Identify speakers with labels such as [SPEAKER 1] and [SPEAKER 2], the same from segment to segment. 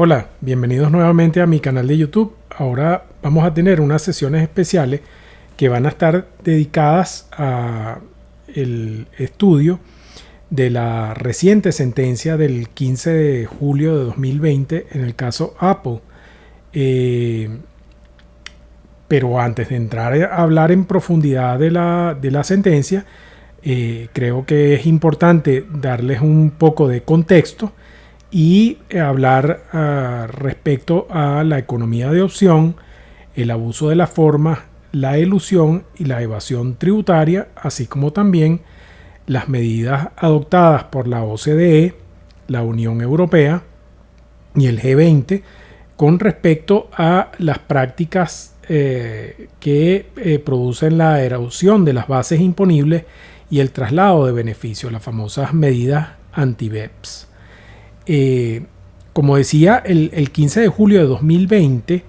[SPEAKER 1] Hola, bienvenidos nuevamente a mi canal de YouTube. Ahora vamos a tener unas sesiones especiales que van a estar dedicadas a el estudio de la reciente sentencia del 15 de julio de 2020 en el caso Apple. Pero antes de entrar a hablar en profundidad de la sentencia, creo que es importante darles un poco de contexto y hablar respecto a la economía de opción, el abuso de las formas, la elusión y la evasión tributaria, así como también las medidas adoptadas por la OCDE, la Unión Europea y el G20 con respecto a las prácticas que producen la erosión de las bases imponibles y el traslado de beneficios, las famosas medidas anti-BEPS. Como decía, el 15 de julio de 2020,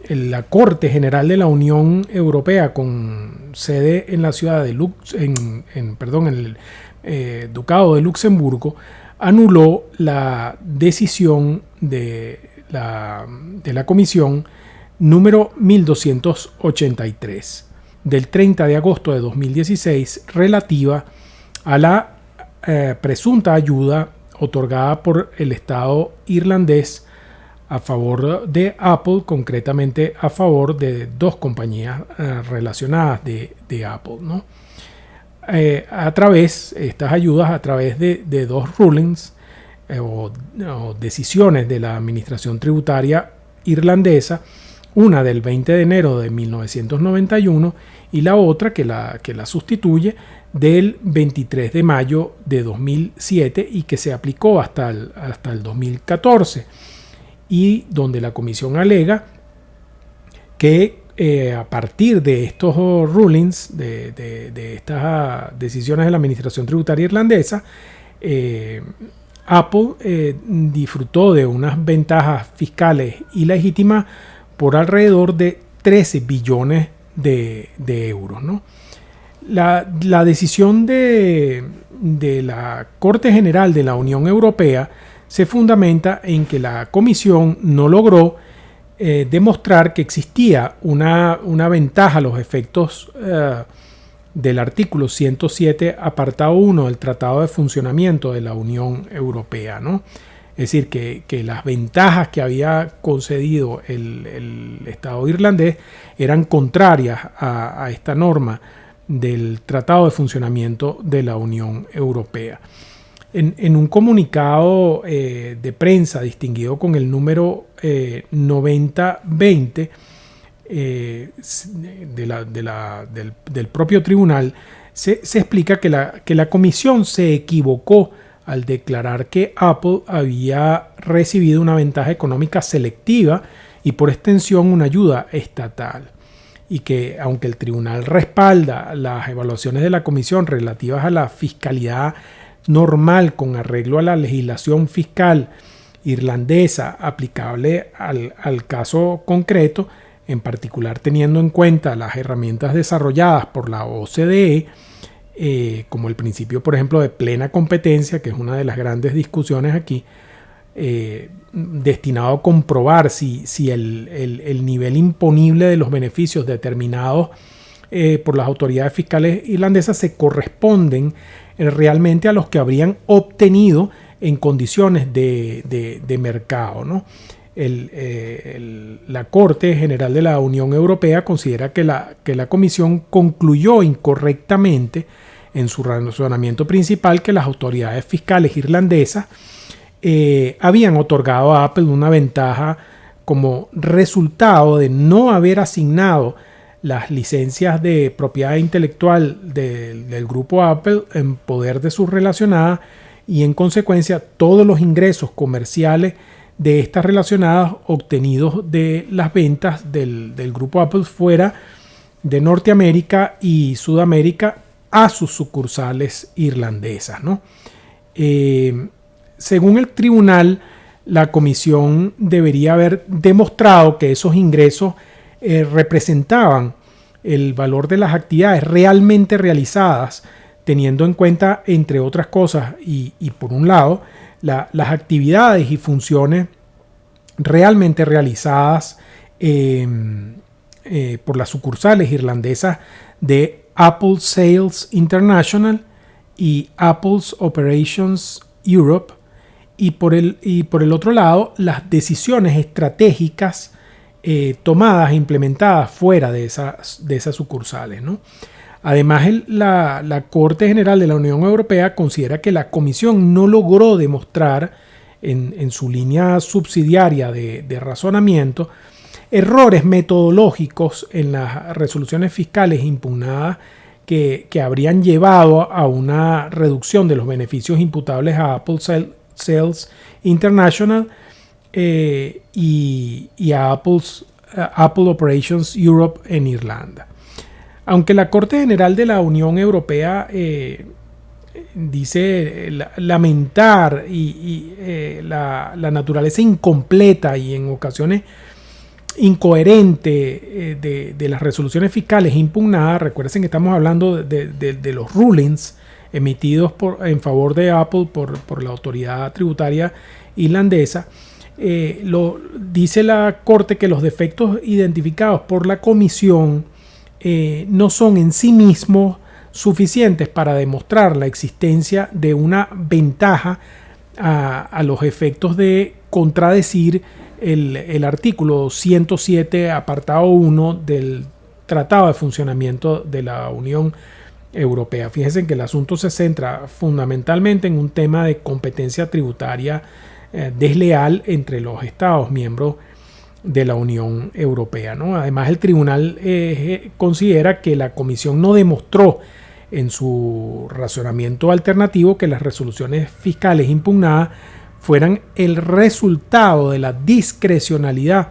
[SPEAKER 1] la Corte General de la Unión Europea, con sede en la ciudad de en el Ducado de Luxemburgo, anuló la decisión de la Comisión número 1283 del 30 de agosto de 2016 relativa a la presunta ayuda otorgada por el Estado irlandés a favor de Apple, concretamente a favor de dos compañías relacionadas de Apple, ¿no? Estas ayudas a través de dos rulings o decisiones de la Administración Tributaria irlandesa, una del 20 de enero de 1991 y la otra que la sustituye del 23 de mayo de 2007 y que se aplicó hasta el 2014, y donde la comisión alega que a partir de estos rulings, de estas decisiones de la Administración Tributaria irlandesa, Apple disfrutó de unas ventajas fiscales ilegítimas por alrededor de 13 billones de euros, ¿no? La decisión de la Corte General de la Unión Europea se fundamenta en que la Comisión no logró demostrar que existía una ventaja a los efectos del artículo 107, apartado 1 del Tratado de Funcionamiento de la Unión Europea, ¿no? Es decir, que las ventajas que había concedido el Estado irlandés eran contrarias a esta norma del Tratado de Funcionamiento de la Unión Europea. En un comunicado de prensa distinguido con el número 9020 del propio tribunal, se explica que la comisión se equivocó al declarar que Apple había recibido una ventaja económica selectiva y por extensión una ayuda estatal, y que aunque el tribunal respalda las evaluaciones de la comisión relativas a la fiscalidad normal con arreglo a la legislación fiscal irlandesa aplicable al caso concreto, en particular teniendo en cuenta las herramientas desarrolladas por la OCDE, como el principio, por ejemplo, de plena competencia, que es una de las grandes discusiones aquí, destinado a comprobar si el nivel imponible de los beneficios determinados por las autoridades fiscales irlandesas se corresponden realmente a los que habrían obtenido en condiciones de mercado, ¿no? La Corte General de la Unión Europea considera que la Comisión concluyó incorrectamente en su razonamiento principal que las autoridades fiscales irlandesas habían otorgado a Apple una ventaja como resultado de no haber asignado las licencias de propiedad intelectual del grupo Apple en poder de sus relacionadas, y en consecuencia todos los ingresos comerciales de estas relacionadas obtenidos de las ventas del grupo Apple fuera de Norteamérica y Sudamérica a sus sucursales irlandesas, ¿no? Según el tribunal, la comisión debería haber demostrado que esos ingresos representaban el valor de las actividades realmente realizadas teniendo en cuenta, entre otras cosas, y por un lado, las actividades y funciones realmente realizadas por las sucursales irlandesas de Apple Sales International y Apple's Operations Europe, y por el otro lado, las decisiones estratégicas tomadas e implementadas fuera de esas sucursales, ¿no? Además, la Corte General de la Unión Europea considera que la Comisión no logró demostrar en su línea subsidiaria de razonamiento errores metodológicos en las resoluciones fiscales impugnadas que habrían llevado a una reducción de los beneficios imputables a Apple Sales International y a Apple Operations Europe en Irlanda. Aunque la Corte General de la Unión Europea dice lamentar la naturaleza incompleta y en ocasiones incoherente de las resoluciones fiscales impugnadas, recuerden que estamos hablando de los rulings emitidos en favor de Apple por la autoridad tributaria irlandesa. Dice la Corte que los defectos identificados por la Comisión no son en sí mismos suficientes para demostrar la existencia de una ventaja a los efectos de contradecir el artículo 107 apartado 1 del Tratado de Funcionamiento de la Unión Europea. Fíjense que el asunto se centra fundamentalmente en un tema de competencia tributaria desleal entre los Estados miembros de la Unión Europea, ¿no? Además, el tribunal considera que la Comisión no demostró en su razonamiento alternativo que las resoluciones fiscales impugnadas fueran el resultado de la discrecionalidad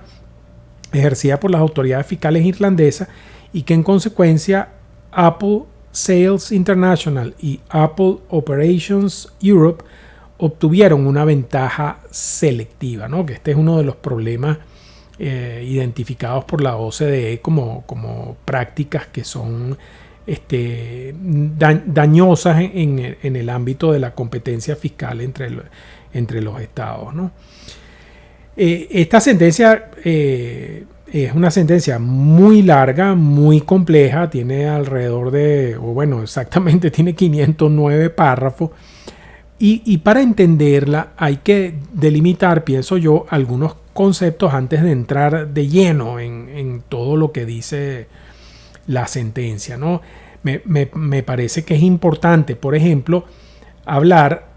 [SPEAKER 1] ejercida por las autoridades fiscales irlandesas y que en consecuencia Apple Sales International y Apple Operations Europe obtuvieron una ventaja selectiva, ¿no? Que este es uno de los problemas identificados por la OCDE como prácticas que son dañosas en el ámbito de la competencia fiscal entre los estados, ¿no? Esta sentencia es una sentencia muy larga, muy compleja, tiene alrededor de, exactamente tiene 509 párrafos. Y para entenderla hay que delimitar, pienso yo, algunos conceptos antes de entrar de lleno en todo lo que dice la sentencia, ¿no? Me parece que es importante, por ejemplo, hablar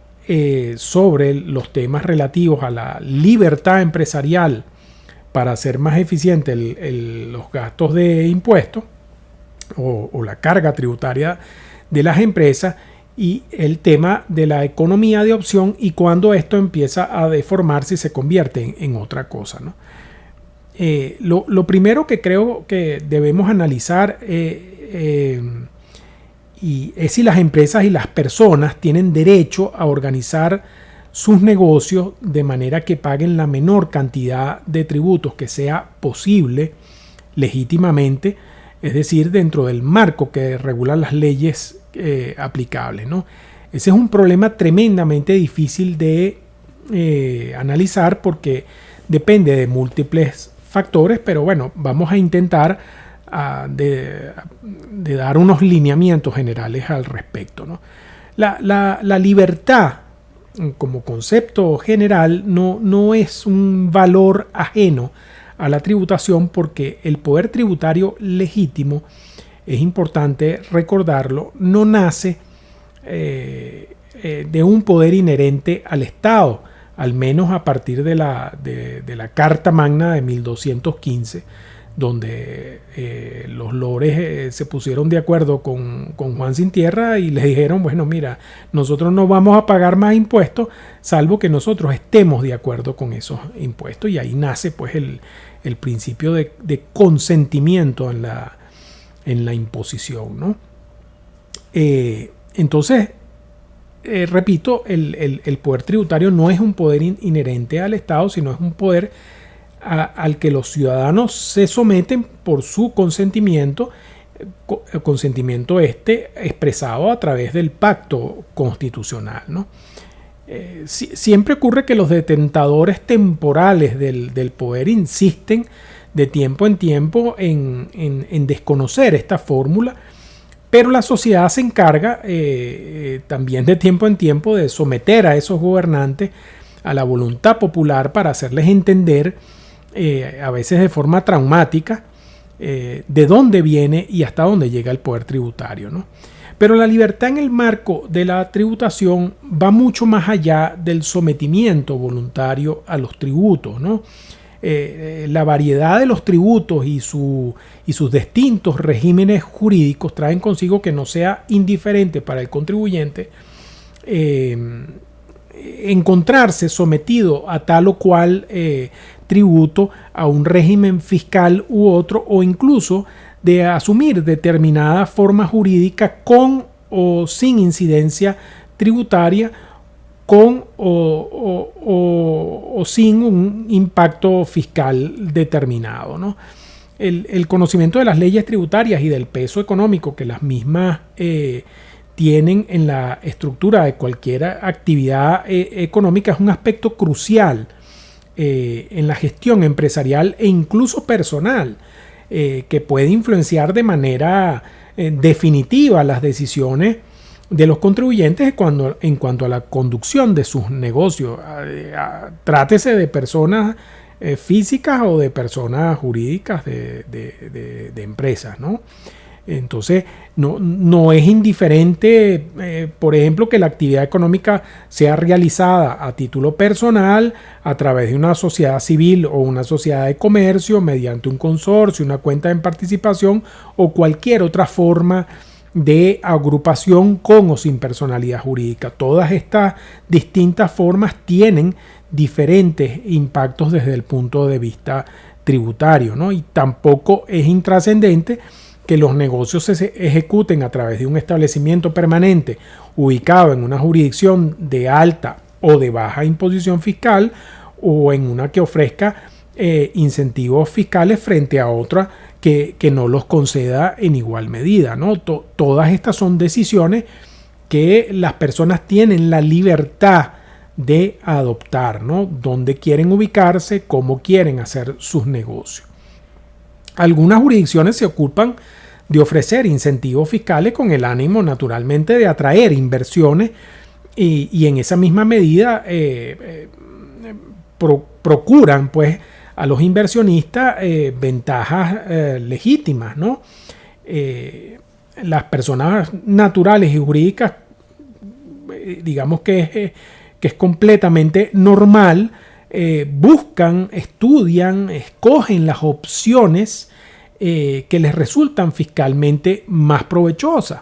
[SPEAKER 1] sobre los temas relativos a la libertad empresarial para hacer más eficiente los gastos de impuestos o la carga tributaria de las empresas, y el tema de la economía de opción y cuando esto empieza a deformarse y se convierte en otra cosa, ¿no? Lo primero que creo que debemos analizar y es si las empresas y las personas tienen derecho a organizar sus negocios de manera que paguen la menor cantidad de tributos que sea posible legítimamente, es decir, dentro del marco que regulan las leyes aplicables, ¿no? Ese es un problema tremendamente difícil de analizar porque depende de múltiples factores, pero bueno, vamos a intentar de dar unos lineamientos generales al respecto, ¿no? La libertad como concepto general no es un valor ajeno a la tributación, porque el poder tributario legítimo, es importante recordarlo, no nace de un poder inherente al Estado, al menos a partir de la Carta Magna de 1215, donde los lores se pusieron de acuerdo con Juan Sin Tierra y le dijeron, bueno, mira, nosotros no vamos a pagar más impuestos salvo que nosotros estemos de acuerdo con esos impuestos, y ahí nace pues el principio de consentimiento en la imposición, ¿no? Entonces, repito, el poder tributario no es un poder inherente al Estado, sino es un poder al que los ciudadanos se someten por su consentimiento consentimiento expresado a través del pacto constitucional, ¿no? Siempre ocurre que los detentadores temporales del poder insisten de tiempo en tiempo en desconocer esta fórmula, pero la sociedad se encarga también de tiempo en tiempo de someter a esos gobernantes a la voluntad popular para hacerles entender, a veces de forma traumática, de dónde viene y hasta dónde llega el poder tributario, ¿no? Pero la libertad en el marco de la tributación va mucho más allá del sometimiento voluntario a los tributos, ¿no? La variedad de los tributos y sus distintos regímenes jurídicos traen consigo que no sea indiferente para el contribuyente encontrarse sometido a tal o cual tributo, a un régimen fiscal u otro, o incluso de asumir determinada forma jurídica con o sin incidencia tributaria, con o sin un impacto fiscal determinado, ¿no? El conocimiento de las leyes tributarias y del peso económico que las mismas tienen en la estructura de cualquier actividad económica es un aspecto crucial en la gestión empresarial e incluso personal, que puede influenciar de manera definitiva las decisiones de los contribuyentes en cuanto a la conducción de sus negocios, trátese de personas físicas o de personas jurídicas de empresas, ¿no? Entonces, no es indiferente, por ejemplo, que la actividad económica sea realizada a título personal, a través de una sociedad civil o una sociedad de comercio, mediante un consorcio, una cuenta en participación o cualquier otra forma de agrupación con o sin personalidad jurídica. Todas estas distintas formas tienen diferentes impactos desde el punto de vista tributario, ¿no? Y tampoco es intrascendente que los negocios se ejecuten a través de un establecimiento permanente ubicado en una jurisdicción de alta o de baja imposición fiscal, o en una que ofrezca incentivos fiscales frente a otra que no los conceda en igual medida, ¿no? Todas estas son decisiones que las personas tienen la libertad de adoptar, ¿no? Dónde quieren ubicarse, cómo quieren hacer sus negocios. Algunas jurisdicciones se ocupan de ofrecer incentivos fiscales con el ánimo, naturalmente, de atraer inversiones y en esa misma medida procuran, pues, a los inversionistas ventajas legítimas, ¿no? Las personas naturales y jurídicas, digamos que es completamente normal, buscan, estudian, escogen las opciones que les resultan fiscalmente más provechosas.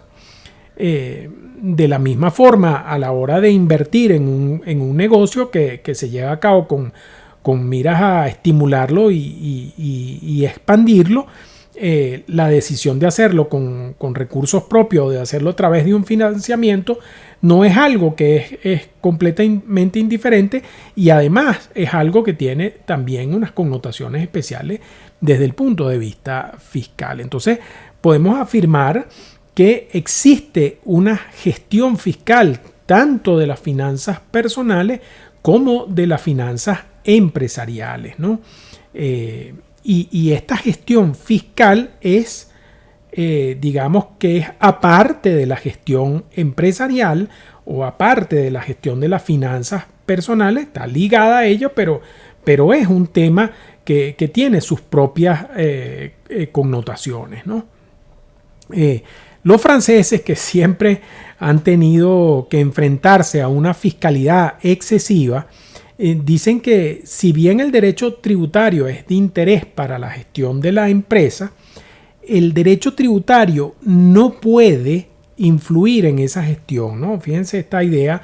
[SPEAKER 1] De la misma forma, a la hora de invertir en un negocio que se lleva a cabo con miras a estimularlo y expandirlo, la decisión de hacerlo con recursos propios, de hacerlo a través de un financiamiento, no es algo que es completamente indiferente, y además es algo que tiene también unas connotaciones especiales desde el punto de vista fiscal. Entonces, podemos afirmar que existe una gestión fiscal tanto de las finanzas personales como de las finanzas empresariales, ¿no? Y esta gestión fiscal es, digamos que es aparte de la gestión empresarial o aparte de la gestión de las finanzas personales, está ligada a ello, pero es un tema que tiene sus propias connotaciones, ¿no? Los franceses, que siempre han tenido que enfrentarse a una fiscalidad excesiva, dicen que si bien el derecho tributario es de interés para la gestión de la empresa, el derecho tributario no puede influir en esa gestión, ¿no? Fíjense esta idea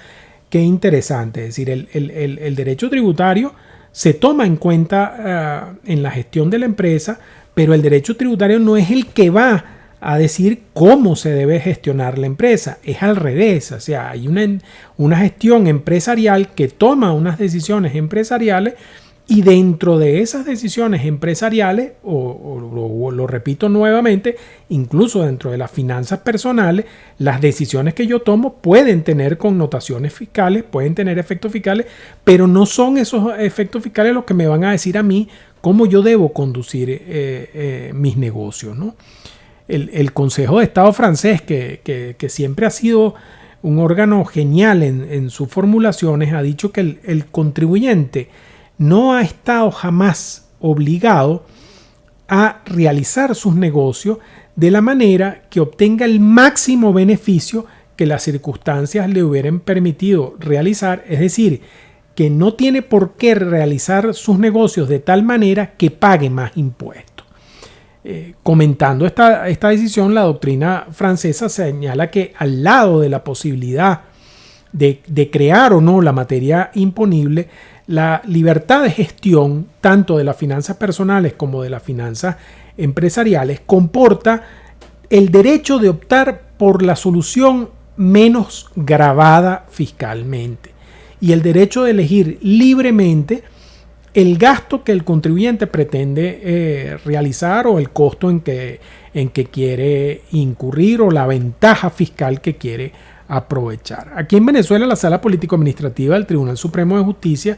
[SPEAKER 1] que es interesante, es decir, el derecho tributario se toma en cuenta en la gestión de la empresa, pero el derecho tributario no es el que va a decir cómo se debe gestionar la empresa, es al revés. O sea, hay una gestión empresarial que toma unas decisiones empresariales, Y dentro de esas decisiones empresariales, o lo repito nuevamente, incluso dentro de las finanzas personales, las decisiones que yo tomo pueden tener connotaciones fiscales, pueden tener efectos fiscales, pero no son esos efectos fiscales los que me van a decir a mí cómo yo debo conducir mis negocios, ¿no? El Consejo de Estado francés, que siempre ha sido un órgano genial en sus formulaciones, ha dicho que el contribuyente no ha estado jamás obligado a realizar sus negocios de la manera que obtenga el máximo beneficio que las circunstancias le hubieran permitido realizar, es decir, que no tiene por qué realizar sus negocios de tal manera que pague más impuestos. Comentando esta decisión, la doctrina francesa señala que al lado de la posibilidad de crear o no la materia imponible, la libertad de gestión, tanto de las finanzas personales como de las finanzas empresariales, comporta el derecho de optar por la solución menos gravada fiscalmente y el derecho de elegir libremente el gasto que el contribuyente pretende realizar o el costo en que quiere incurrir o la ventaja fiscal que quiere aprovechar. Aquí en Venezuela, la Sala Político-Administrativa del Tribunal Supremo de Justicia,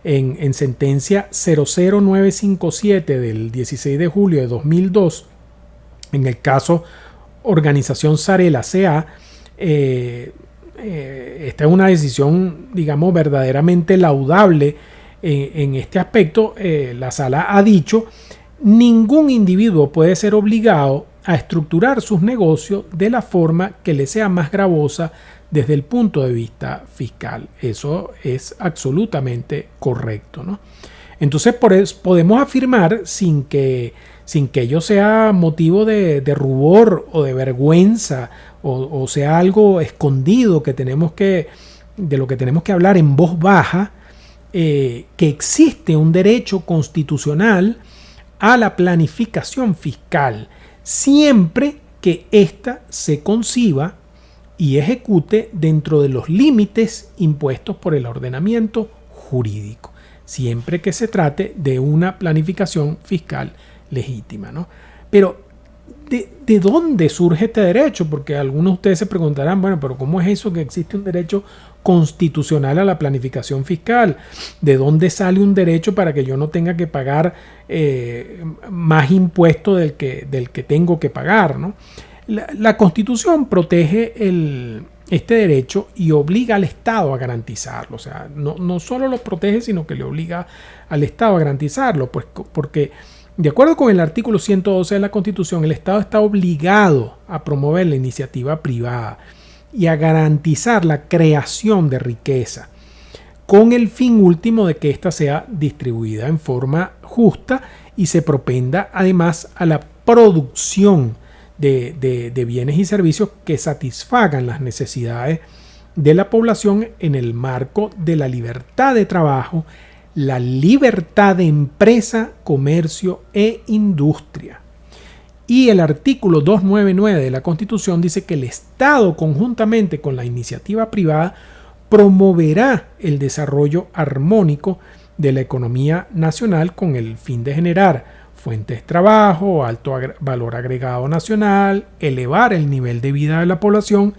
[SPEAKER 1] en sentencia 00957 del 16 de julio de 2002, en el caso Organización Sarela C.A., esta es una decisión, digamos, verdaderamente laudable en este aspecto. La Sala ha dicho: ningún individuo puede ser obligado a estructurar sus negocios de la forma que le sea más gravosa desde el punto de vista fiscal. Eso es absolutamente correcto, ¿no? Entonces, por eso podemos afirmar, sin que ello sea motivo de rubor o de vergüenza o sea algo escondido de lo que tenemos que hablar en voz baja, que existe un derecho constitucional a la planificación fiscal, siempre que ésta se conciba y ejecute dentro de los límites impuestos por el ordenamiento jurídico, siempre que se trate de una planificación fiscal legítima, ¿no? Pero, ¿de dónde surge este derecho? Porque algunos de ustedes se preguntarán, bueno, pero ¿cómo es eso que existe un derecho constitucional a la planificación fiscal? ¿De dónde sale un derecho para que yo no tenga que pagar más impuestos del que tengo que pagar, ¿no? La Constitución protege este derecho y obliga al Estado a garantizarlo. O sea, no solo lo protege, sino que le obliga al Estado a garantizarlo, pues, porque de acuerdo con el artículo 112 de la Constitución, el Estado está obligado a promover la iniciativa privada y a garantizar la creación de riqueza, con el fin último de que ésta sea distribuida en forma justa y se propenda además a la producción de bienes y servicios que satisfagan las necesidades de la población en el marco de la libertad de trabajo, la libertad de empresa, comercio e industria. Y el artículo 299 de la Constitución dice que el Estado, conjuntamente con la iniciativa privada, promoverá el desarrollo armónico de la economía nacional con el fin de generar fuentes de trabajo, alto valor agregado nacional, elevar el nivel de vida de la población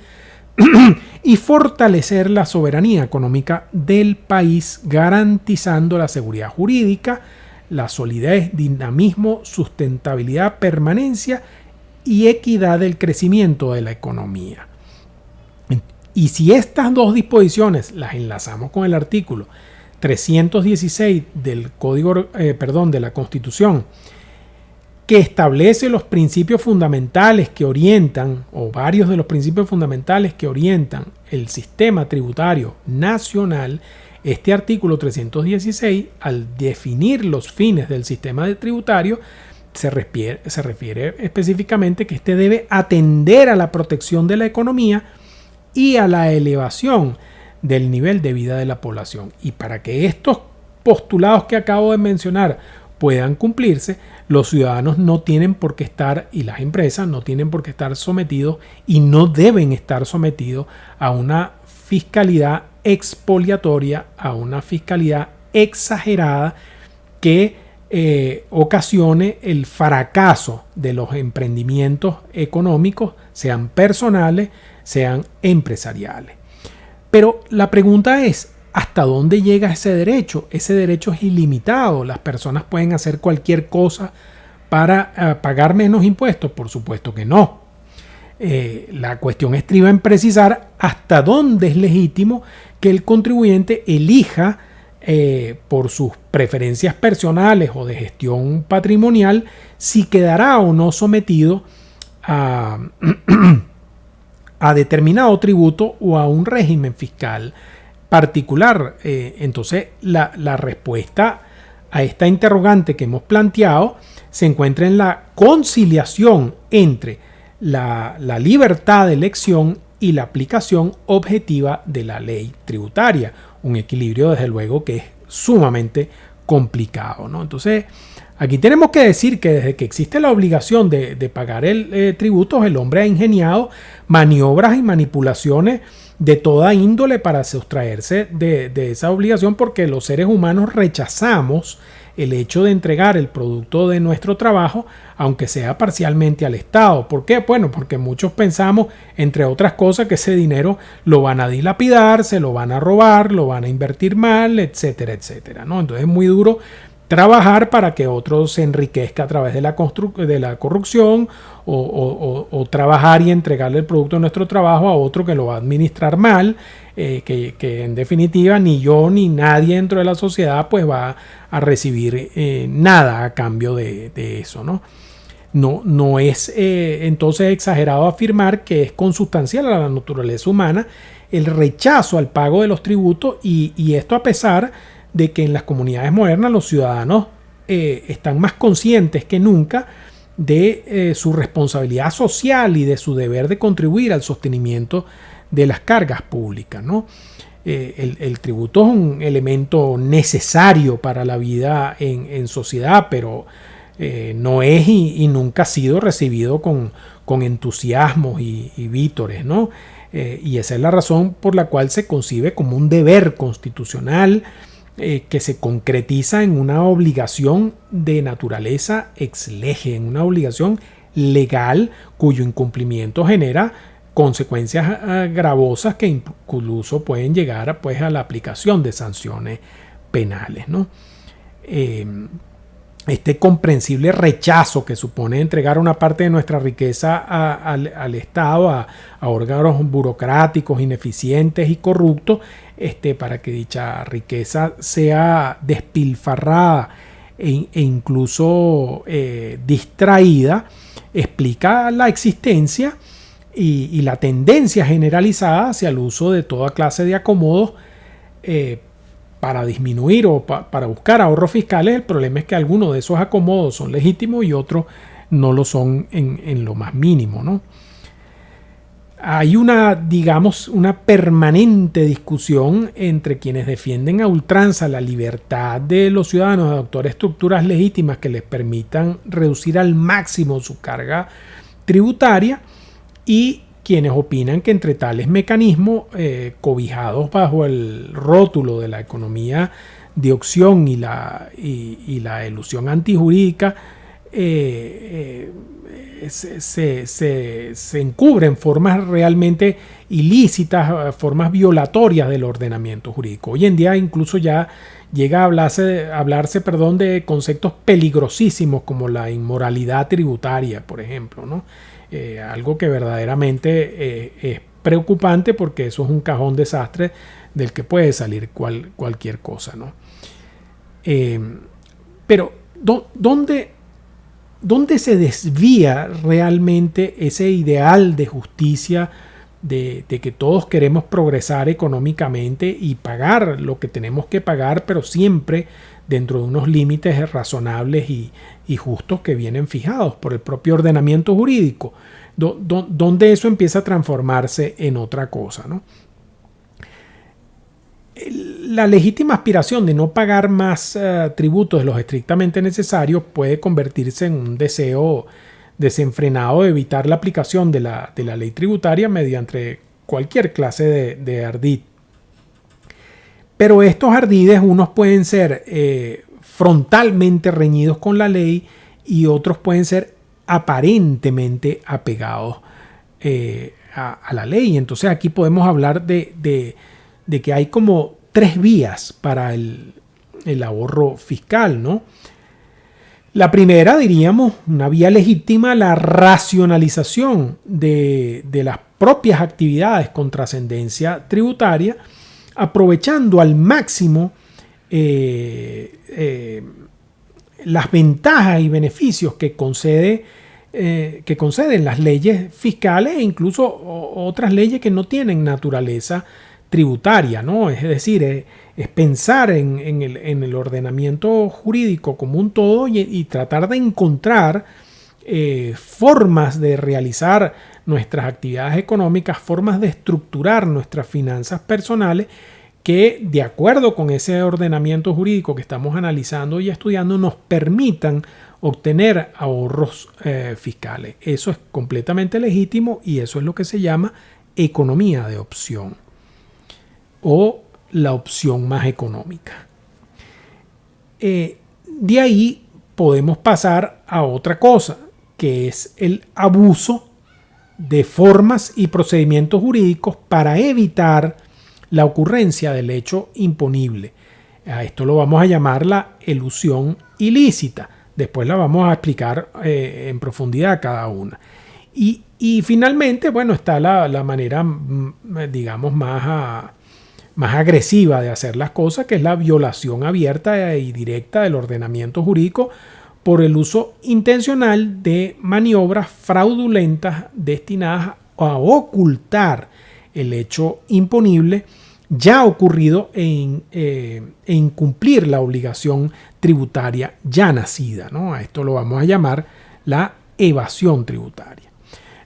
[SPEAKER 1] y fortalecer la soberanía económica del país, garantizando la seguridad jurídica, la solidez, dinamismo, sustentabilidad, permanencia y equidad del crecimiento de la economía. Y si estas dos disposiciones las enlazamos con el artículo 316 del de la Constitución, que establece los principios fundamentales que orientan, o varios de los principios fundamentales que orientan el sistema tributario nacional, este artículo 316, al definir los fines del sistema tributario, se refiere específicamente que éste debe atender a la protección de la economía y a la elevación del nivel de vida de la población. Y para que estos postulados que acabo de mencionar puedan cumplirse, los ciudadanos no tienen por qué estar, y las empresas no tienen por qué estar sometidos y no deben estar sometidos a una fiscalidad expoliatoria, a una fiscalidad exagerada que ocasione el fracaso de los emprendimientos económicos, sean personales, sean empresariales. Pero la pregunta es, ¿hasta dónde llega ese derecho? Ese derecho es ilimitado. Las personas pueden hacer cualquier cosa para pagar menos impuestos. Por supuesto que no. La cuestión estriba en precisar hasta dónde es legítimo que el contribuyente elija por sus preferencias personales o de gestión patrimonial si quedará o no sometido a determinado tributo o a un régimen fiscal particular. Entonces la respuesta a esta interrogante que hemos planteado se encuentra en la conciliación entre la libertad de elección y la aplicación objetiva de la ley tributaria. Un equilibrio, desde luego, que es sumamente complicado, ¿no? Entonces, aquí tenemos que decir que desde que existe la obligación de pagar tributos, el hombre ha ingeniado maniobras y manipulaciones de toda índole para sustraerse de esa obligación, porque los seres humanos rechazamos el hecho de entregar el producto de nuestro trabajo, aunque sea parcialmente al Estado. ¿Por qué? Bueno, porque muchos pensamos, entre otras cosas, que ese dinero lo van a dilapidar, se lo van a robar, lo van a invertir mal, etcétera, etcétera, ¿no? Entonces es muy duro trabajar para que otro se enriquezca a través de la corrupción o trabajar y entregarle el producto de nuestro trabajo a otro que lo va a administrar mal, que en definitiva ni yo ni nadie dentro de la sociedad pues va a recibir nada a cambio de eso, ¿no? No es entonces exagerado afirmar que es consustancial a la naturaleza humana el rechazo al pago de los tributos y esto a pesar de que en las comunidades modernas los ciudadanos están más conscientes que nunca de su responsabilidad social y de su deber de contribuir al sostenimiento de las cargas públicas, ¿no? El tributo es un elemento necesario para la vida en sociedad, pero no es y nunca ha sido recibido con entusiasmo y vítores, ¿no? Y esa es la razón por la cual se concibe como un deber constitucional que se concretiza en una obligación de naturaleza ex lege, en una obligación legal cuyo incumplimiento genera consecuencias gravosas que incluso pueden llegar pues, a la aplicación de sanciones penales, ¿no? Este comprensible rechazo que supone entregar una parte de nuestra riqueza al Estado, a órganos burocráticos, ineficientes y corruptos, para que dicha riqueza sea despilfarrada e incluso distraída, explica la existencia y la tendencia generalizada hacia el uso de toda clase de acomodos para disminuir o para buscar ahorros fiscales. El problema es que algunos de esos acomodos son legítimos y otros no lo son en lo más mínimo, ¿no? Hay una permanente discusión entre quienes defienden a ultranza la libertad de los ciudadanos a adoptar estructuras legítimas que les permitan reducir al máximo su carga tributaria y quienes opinan que entre tales mecanismos cobijados bajo el rótulo de la economía de opción y la elusión antijurídica se encubren formas realmente ilícitas, formas violatorias del ordenamiento jurídico. Hoy en día incluso ya llega a hablarse de conceptos peligrosísimos como la inmoralidad tributaria, por ejemplo, ¿no? Algo que verdaderamente es preocupante porque eso es un cajón desastre del que puede salir cualquier cosa, ¿no? Pero ¿dónde se desvía realmente ese ideal de justicia de que todos queremos progresar económicamente y pagar lo que tenemos que pagar, pero siempre dentro de unos límites razonables y justos que vienen fijados por el propio ordenamiento jurídico, donde eso empieza a transformarse en otra cosa, ¿no? La legítima aspiración de no pagar más tributos de los estrictamente necesarios puede convertirse en un deseo desenfrenado de evitar la aplicación de la ley tributaria mediante cualquier clase de ardid. Pero estos ardides unos pueden ser frontalmente reñidos con la ley y otros pueden ser aparentemente apegados a la ley. Entonces aquí podemos hablar de que hay como tres vías para el ahorro fiscal, ¿no? La primera, diríamos, una vía legítima, la racionalización de las propias actividades con trascendencia tributaria, aprovechando al máximo las ventajas y beneficios que conceden las leyes fiscales e incluso otras leyes que no tienen naturaleza tributaria, ¿no? Es decir, es pensar en el ordenamiento jurídico como un todo y tratar de encontrar formas de realizar nuestras actividades económicas, formas de estructurar nuestras finanzas personales que, de acuerdo con ese ordenamiento jurídico que estamos analizando y estudiando, nos permitan obtener ahorros fiscales. Eso es completamente legítimo y eso es lo que se llama economía de opción o la opción más económica. De ahí podemos pasar a otra cosa, que es el abuso de formas y procedimientos jurídicos para evitar la ocurrencia del hecho imponible. A esto lo vamos a llamar la elusión ilícita. Después la vamos a explicar en profundidad cada una. Y finalmente, bueno, está la manera, digamos, más agresiva de hacer las cosas, que es la violación abierta y directa del ordenamiento jurídico por el uso intencional de maniobras fraudulentas destinadas a ocultar el hecho imponible ya ocurrido e incumplir la obligación tributaria ya nacida, ¿no? A esto lo vamos a llamar la evasión tributaria.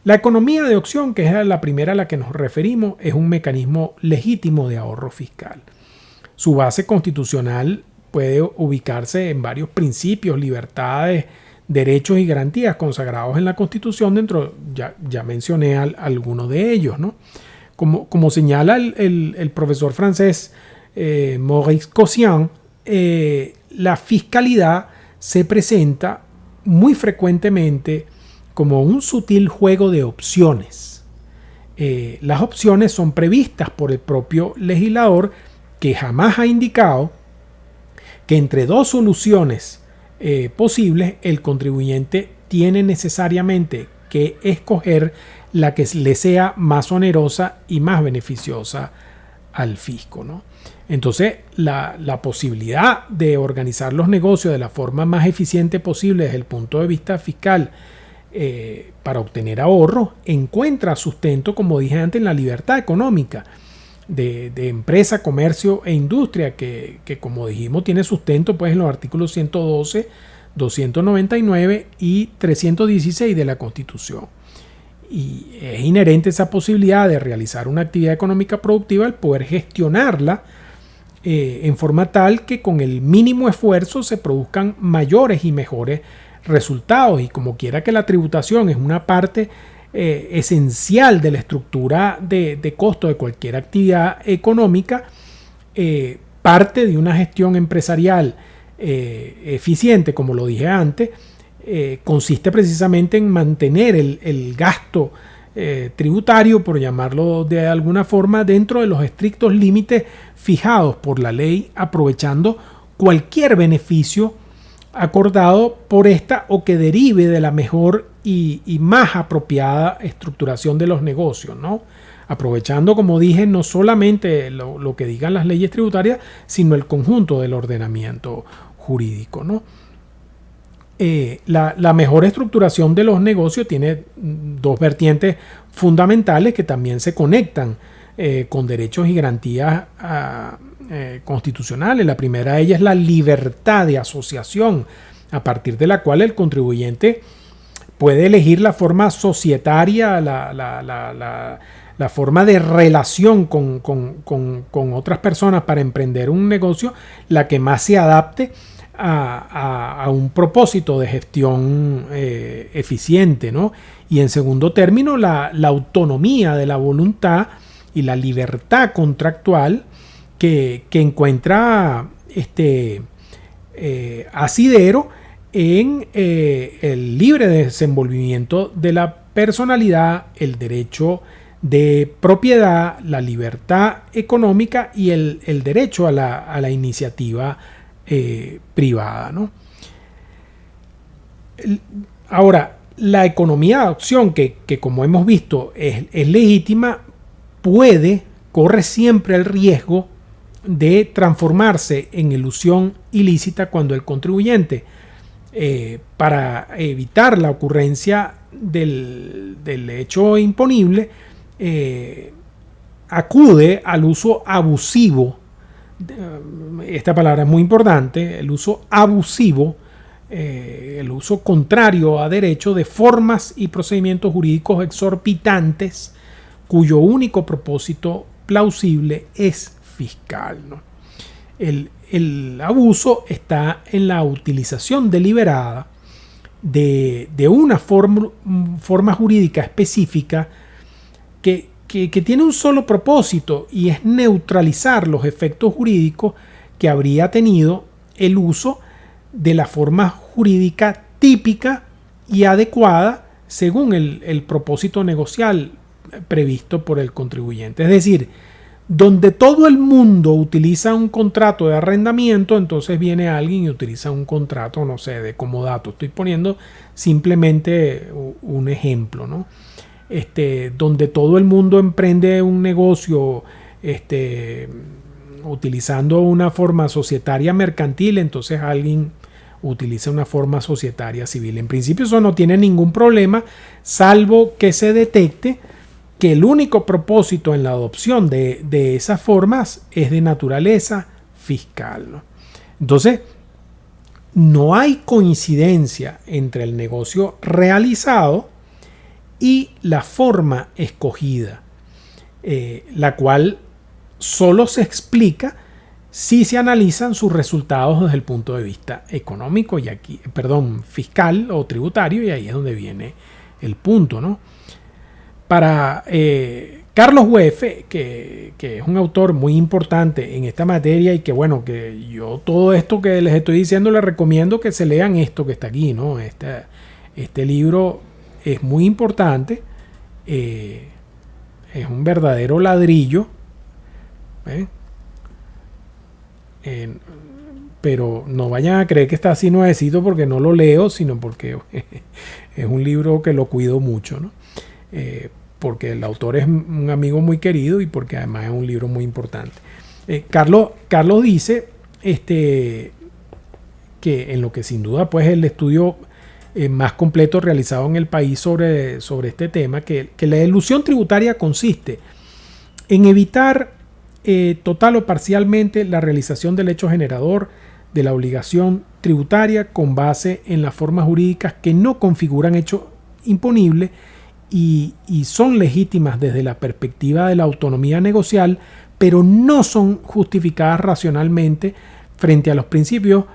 [SPEAKER 1] La economía de opción, que es la primera a la que nos referimos, es un mecanismo legítimo de ahorro fiscal. Su base constitucional puede ubicarse en varios principios, libertades, derechos y garantías consagrados en la Constitución. Ya mencioné algunos de ellos, ¿no? Como señala el profesor francés Maurice Kosian, la fiscalidad se presenta muy frecuentemente como un sutil juego de opciones. Las opciones son previstas por el propio legislador, que jamás ha indicado que entre dos soluciones posibles el contribuyente tiene necesariamente que escoger la que le sea más onerosa y más beneficiosa al fisco, ¿no? Entonces, la posibilidad de organizar los negocios de la forma más eficiente posible desde el punto de vista fiscal para obtener ahorros encuentra sustento, como dije antes, en la libertad económica de empresa, comercio e industria, que como dijimos tiene sustento pues en los artículos 112, 299 y 316 de la Constitución. Y es inherente esa posibilidad de realizar una actividad económica productiva al poder gestionarla en forma tal que con el mínimo esfuerzo se produzcan mayores y mejores resultados. Y como quiera que la tributación es una parte esencial de la estructura de costo de cualquier actividad económica, parte de una gestión empresarial eficiente, como lo dije antes, consiste precisamente en mantener el gasto tributario, por llamarlo de alguna forma, dentro de los estrictos límites fijados por la ley, aprovechando cualquier beneficio acordado por esta o que derive de la mejor y más apropiada estructuración de los negocios, ¿no? Aprovechando, como dije, no solamente lo que digan las leyes tributarias, sino el conjunto del ordenamiento jurídico, ¿no? La mejor estructuración de los negocios tiene dos vertientes fundamentales que también se conectan con derechos y garantías constitucionales. La primera de ellas es la libertad de asociación, a partir de la cual el contribuyente puede elegir la forma societaria, la forma de relación con otras personas para emprender un negocio, la que más se adapte a un propósito de gestión eficiente, ¿no? Y en segundo término, la autonomía de la voluntad y la libertad contractual que encuentra asidero en el libre desenvolvimiento de la personalidad, el derecho de propiedad, la libertad económica y el derecho a la iniciativa privada, ¿no? Ahora, la economía de adopción, que como hemos visto es legítima, corre siempre el riesgo de transformarse en elusión ilícita cuando el contribuyente, para evitar la ocurrencia del hecho imponible, acude al uso abusivo. Esta palabra es muy importante, el uso abusivo, el uso contrario a derecho de formas y procedimientos jurídicos exorbitantes cuyo único propósito plausible es fiscal, ¿no? El abuso está en la utilización deliberada de una forma jurídica específica que tiene un solo propósito, y es neutralizar los efectos jurídicos que habría tenido el uso de la forma jurídica típica y adecuada según el propósito negocial previsto por el contribuyente. Es decir, donde todo el mundo utiliza un contrato de arrendamiento, entonces viene alguien y utiliza un contrato, no sé, de comodato. Estoy poniendo simplemente un ejemplo, ¿no? Donde todo el mundo emprende un negocio utilizando una forma societaria mercantil, entonces alguien utiliza una forma societaria civil. En principio eso no tiene ningún problema, salvo que se detecte que el único propósito en la adopción de esas formas es de naturaleza fiscal, ¿no? Entonces, no hay coincidencia entre el negocio realizado y la forma escogida, la cual solo se explica si se analizan sus resultados desde el punto de vista económico y fiscal o tributario, y ahí es donde viene el punto, ¿no? Para Carlos Huefe, que es un autor muy importante en esta materia, y que bueno, que yo todo esto que les estoy diciendo les recomiendo que se lean esto que está aquí, ¿no? Este libro es muy importante, es un verdadero ladrillo, pero no vayan a creer que está así nuevecito porque no lo leo, sino porque es un libro que lo cuido mucho, ¿no? Porque el autor es un amigo muy querido y porque además es un libro muy importante. Carlos dice que en lo que sin duda pues el estudio más completo realizado en el país sobre este tema, que la elusión tributaria consiste en evitar total o parcialmente la realización del hecho generador de la obligación tributaria con base en las formas jurídicas que no configuran hecho imponible y son legítimas desde la perspectiva de la autonomía negocial, pero no son justificadas racionalmente frente a los principios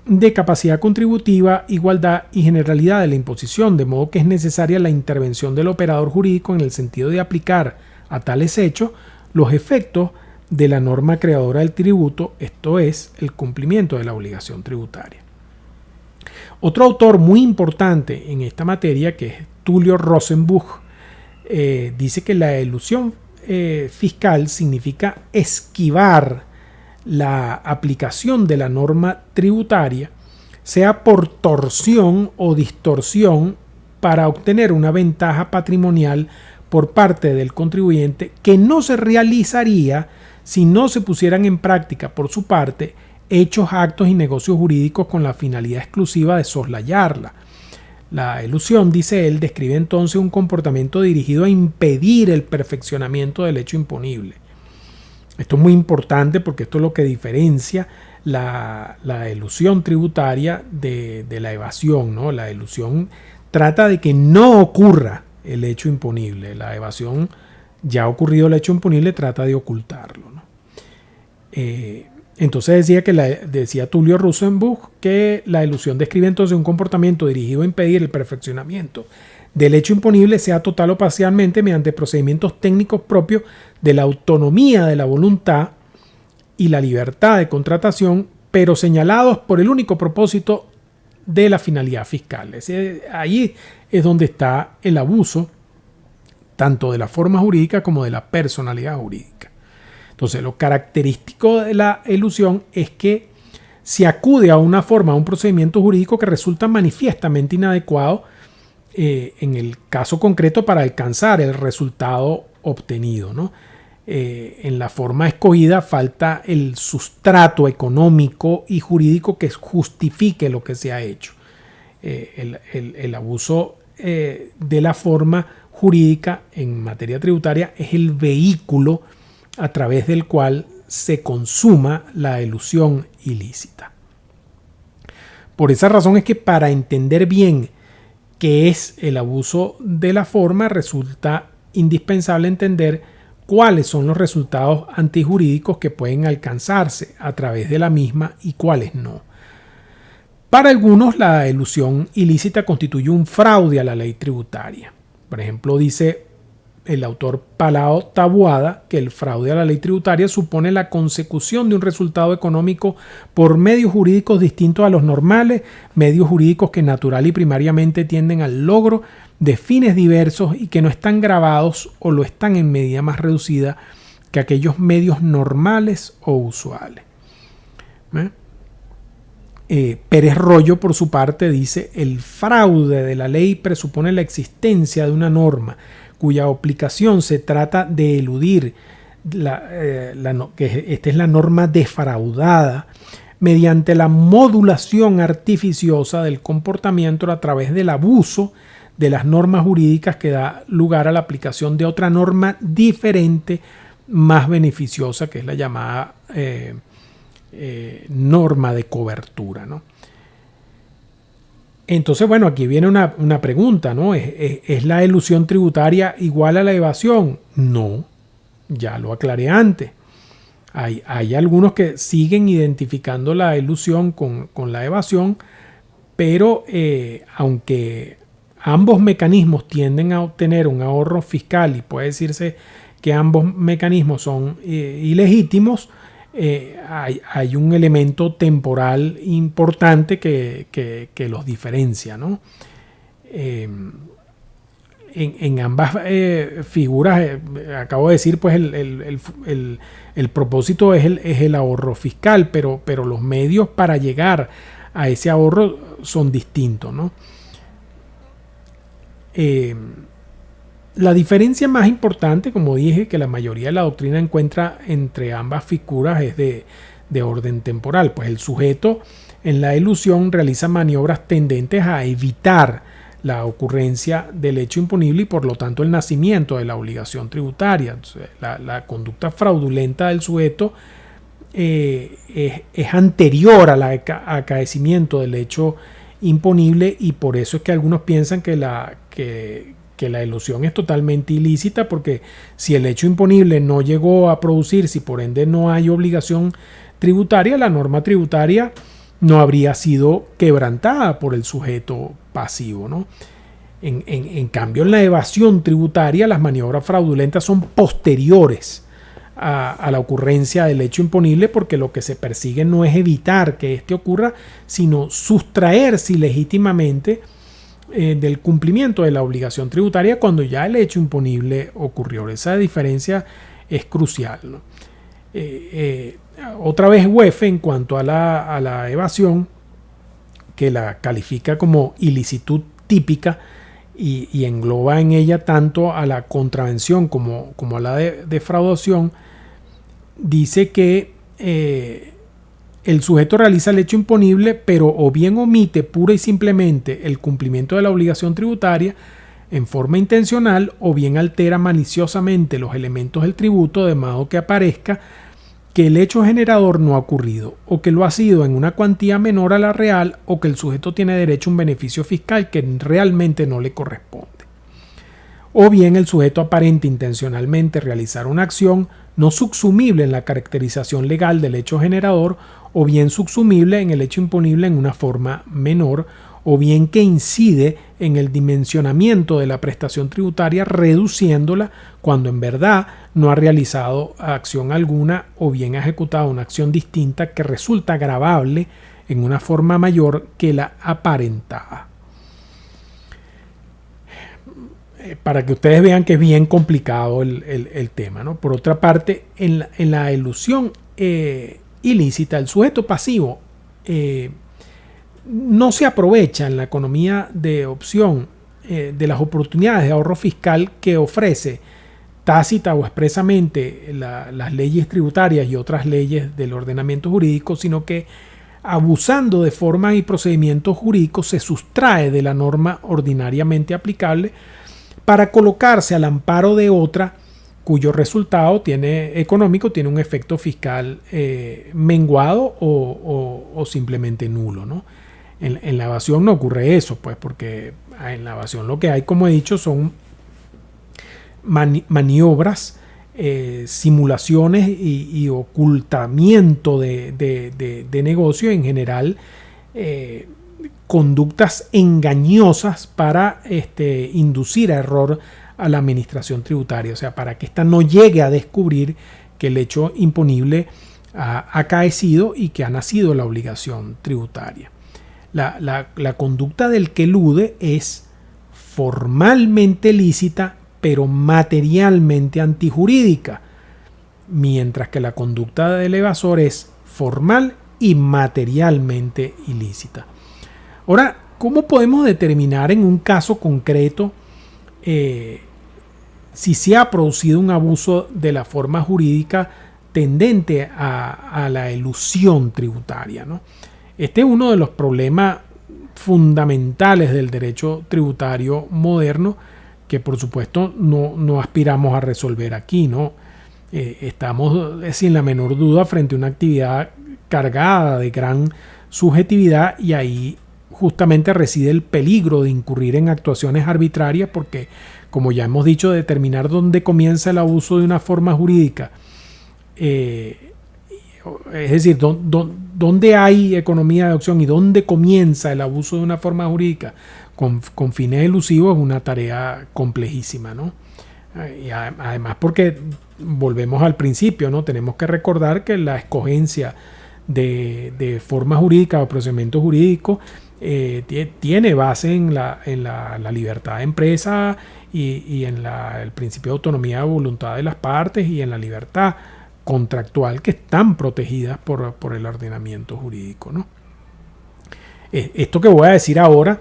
[SPEAKER 1] de capacidad contributiva, igualdad y generalidad de la imposición, de modo que es necesaria la intervención del operador jurídico en el sentido de aplicar a tales hechos los efectos de la norma creadora del tributo, esto es, el cumplimiento de la obligación tributaria. Otro autor muy importante en esta materia, que es Tulio Rosenbuch, dice que la elusión fiscal significa esquivar la aplicación de la norma tributaria, sea por torsión o distorsión, para obtener una ventaja patrimonial por parte del contribuyente que no se realizaría si no se pusieran en práctica por su parte hechos, actos y negocios jurídicos con la finalidad exclusiva de soslayarla. La elusión, dice él, describe entonces un comportamiento dirigido a impedir el perfeccionamiento del hecho imponible. Esto es muy importante porque esto es lo que diferencia la elusión tributaria de la evasión, ¿no? La elusión trata de que no ocurra el hecho imponible. La evasión, ya ha ocurrido el hecho imponible, trata de ocultarlo, ¿no? Entonces decía Tulio Rosenbuch que la elusión describe entonces un comportamiento dirigido a impedir el perfeccionamiento del hecho imponible, sea total o parcialmente, mediante procedimientos técnicos propios de la autonomía de la voluntad y la libertad de contratación, pero señalados por el único propósito de la finalidad fiscal. Ahí es donde está el abuso tanto de la forma jurídica como de la personalidad jurídica. Entonces, lo característico de la elusión es que se acude a una forma, a un procedimiento jurídico que resulta manifiestamente inadecuado en el caso concreto para alcanzar el resultado obtenido, ¿no? En la forma escogida falta el sustrato económico y jurídico que justifique lo que se ha hecho. El abuso de la forma jurídica en materia tributaria es el vehículo a través del cual se consuma la elusión ilícita. Por esa razón es que para entender bien qué es el abuso de la forma resulta indispensable entender cuáles son los resultados antijurídicos que pueden alcanzarse a través de la misma y cuáles no. Para algunos, la elusión ilícita constituye un fraude a la ley tributaria. Por ejemplo, dice el autor Palao Taboada que el fraude a la ley tributaria supone la consecución de un resultado económico por medios jurídicos distintos a los normales, medios jurídicos que natural y primariamente tienden al logro de fines diversos y que no están gravados o lo están en medida más reducida que aquellos medios normales o usuales. Pérez Royo, por su parte, dice: el fraude de la ley presupone la existencia de una norma cuya aplicación se trata de eludir, que esta es la norma defraudada, mediante la modulación artificiosa del comportamiento a través del abuso de las normas jurídicas que da lugar a la aplicación de otra norma diferente, más beneficiosa, que es la llamada norma de cobertura, ¿no? Entonces, bueno, aquí viene una pregunta, ¿no? ¿Es la elusión tributaria igual a la evasión? No, ya lo aclaré antes. Hay algunos que siguen identificando la elusión con la evasión, pero aunque ambos mecanismos tienden a obtener un ahorro fiscal y puede decirse que ambos mecanismos son ilegítimos, hay un elemento temporal importante que los diferencia, ¿no? En ambas figuras, acabo de decir, pues el propósito es el ahorro fiscal, pero los medios para llegar a ese ahorro son distintos, ¿no? La diferencia más importante, como dije, que la mayoría de la doctrina encuentra entre ambas figuras es de orden temporal. Pues el sujeto en la elusión realiza maniobras tendentes a evitar la ocurrencia del hecho imponible y por lo tanto el nacimiento de la obligación tributaria. Entonces, la conducta fraudulenta del sujeto es anterior al acaecimiento del hecho imponible y por eso es que algunos piensan que la elusión es totalmente ilícita, porque si el hecho imponible no llegó a producirse y por ende no hay obligación tributaria, la norma tributaria no habría sido quebrantada por el sujeto pasivo, ¿no? En cambio, en la evasión tributaria, las maniobras fraudulentas son posteriores a la ocurrencia del hecho imponible, porque lo que se persigue no es evitar que éste ocurra, sino sustraerse ilegítimamente del cumplimiento de la obligación tributaria cuando ya el hecho imponible ocurrió. Esa diferencia es crucial, ¿no? Otra vez UEF, en cuanto a la evasión, que la califica como ilicitud típica y engloba en ella tanto a la contravención como a la defraudación, dice que el sujeto realiza el hecho imponible, pero o bien omite pura y simplemente el cumplimiento de la obligación tributaria en forma intencional, o bien altera maliciosamente los elementos del tributo de modo que aparezca que el hecho generador no ha ocurrido, o que lo ha sido en una cuantía menor a la real, o que el sujeto tiene derecho a un beneficio fiscal que realmente no le corresponde. O bien el sujeto aparente intencionalmente realizar una acción no subsumible en la caracterización legal del hecho generador, o bien subsumible en el hecho imponible en una forma menor, o bien que incide en el dimensionamiento de la prestación tributaria, reduciéndola cuando en verdad no ha realizado acción alguna o bien ha ejecutado una acción distinta que resulta agravable en una forma mayor que la aparentada. Para que ustedes vean que es bien complicado el tema, ¿no? Por otra parte, en la elusión ilícita, el sujeto pasivo no se aprovecha en la economía de opción de las oportunidades de ahorro fiscal que ofrece tácita o expresamente las leyes tributarias y otras leyes del ordenamiento jurídico, sino que abusando de formas y procedimientos jurídicos se sustrae de la norma ordinariamente aplicable para colocarse al amparo de otra cuyo resultado económico tiene un efecto fiscal menguado o simplemente nulo, ¿no? En la evasión no ocurre eso, pues, porque en la evasión lo que hay, como he dicho, son maniobras, simulaciones y ocultamiento de negocio, en general, conductas engañosas para inducir a error a la administración tributaria, o sea, para que ésta no llegue a descubrir que el hecho imponible ha acaecido y que ha nacido la obligación tributaria. La conducta del que elude es formalmente lícita, pero materialmente antijurídica, mientras que la conducta del evasor es formal y materialmente ilícita. Ahora, ¿cómo podemos determinar en un caso concreto si se ha producido un abuso de la forma jurídica tendente a la elusión tributaria, ¿no? Este es uno de los problemas fundamentales del derecho tributario moderno que por supuesto no aspiramos a resolver aquí, ¿no? Estamos sin la menor duda frente a una actividad cargada de gran subjetividad y ahí justamente reside el peligro de incurrir en actuaciones arbitrarias porque, como ya hemos dicho, determinar dónde comienza el abuso de una forma jurídica, es decir, dónde hay economía de opción y dónde comienza el abuso de una forma jurídica con fines elusivos es una tarea complejísima, ¿no? Y además porque volvemos al principio, ¿no? Tenemos que recordar que la escogencia de forma jurídica o procedimiento jurídico tiene base en la libertad de empresa y en el principio de autonomía de voluntad de las partes y en la libertad contractual que están protegidas por el ordenamiento jurídico, ¿no? Esto que voy a decir ahora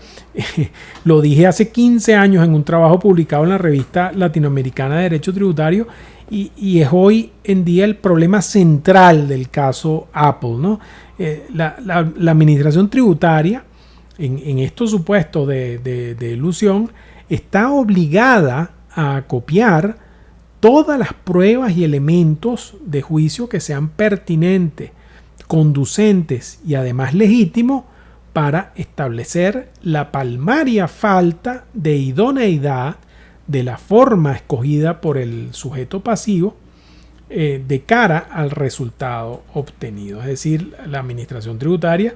[SPEAKER 1] lo dije hace 15 años en un trabajo publicado en la revista latinoamericana de Derecho Tributario y es hoy en día el problema central del caso Apple, ¿no? La administración tributaria en estos supuestos de elusión está obligada a copiar todas las pruebas y elementos de juicio que sean pertinentes, conducentes y además legítimos para establecer la palmaria falta de idoneidad de la forma escogida por el sujeto pasivo de cara al resultado obtenido. Es decir, la administración tributaria